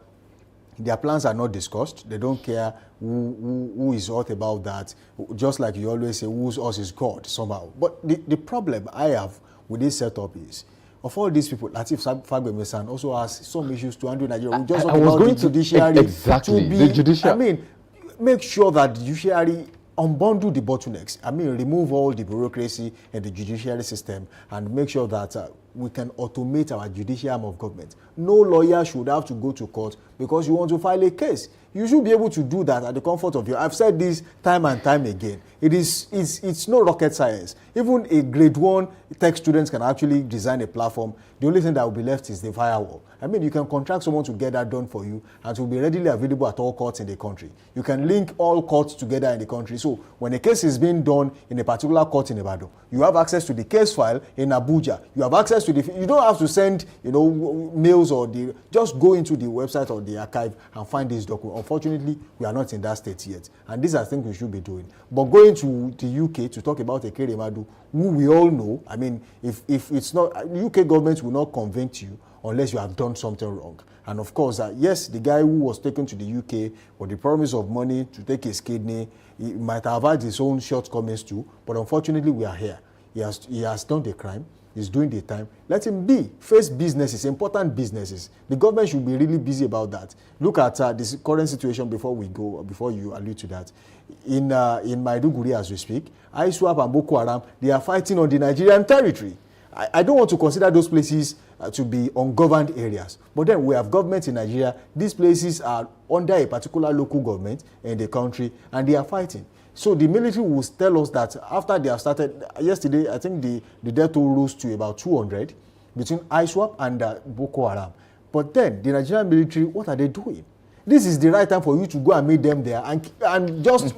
C: their plans are not discussed. They don't care who is what about that. Just like you always say, whose us is God somehow. But the problem I have with this setup is, of all these people, Latif Fagbemi-san also has some issues to handle in Nigeria. We just talk about the judiciary.
D: Exactly, the judiciary.
C: I mean, make sure that the judiciary unbundle the bottlenecks. I mean, remove all the bureaucracy in the judiciary system and make sure that we can automate our judicial arm of government. No lawyer should have to go to court because you want to file a case. You should be able to do that at the comfort of your. I've said this time and time again. It's no rocket science. Even a grade 1 tech student can actually design a platform. The only thing that will be left is the firewall. I mean, you can contract someone to get that done for you and it will be readily available at all courts in the country. You can link all courts together in the country. So when a case is being done in a particular court in Ibadan, you have access to the case file in Abuja. You have access to you don't have to send, mails or just go into the website or the archive and find this document. Unfortunately, we are not in that state yet. And these are things we should be doing. But going to the UK to talk about Ekere Madu, who we all know, I mean, if it's not, UK government will not convict you unless you have done something wrong. And of course, yes, the guy who was taken to the UK with the promise of money to take his kidney, he might have had his own shortcomings too, but unfortunately we are here. He has done the crime. He's doing the time. Let him face businesses, important businesses. The government should be really busy about that. Look at this current situation before you allude to that. In Maiduguri as we speak, ISWAP and Boko Haram, they are fighting on the Nigerian territory. I don't want to consider those places to be ungoverned areas. But then we have government in Nigeria. These places are under a particular local government in the country and they are fighting. So the military will tell us that after they have started, yesterday, I think the death toll rose to about 200 between ISWAP and Boko Haram. But then the Nigerian military, what are they doing? This is the right time for you to go and meet them there and just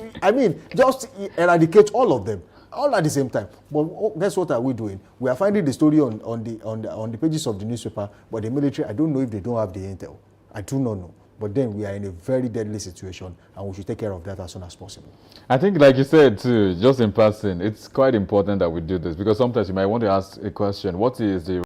C: eradicate all of them, all at the same time. But guess what are we doing? We are finding the story on the pages of the newspaper, but the military, I don't know if they don't have the intel. I do not know. But then we are in a very deadly situation and we should take care of that as soon as possible.
D: I think, like you said too, just in passing, it's quite important that we do this because sometimes you might want to ask a question, what is the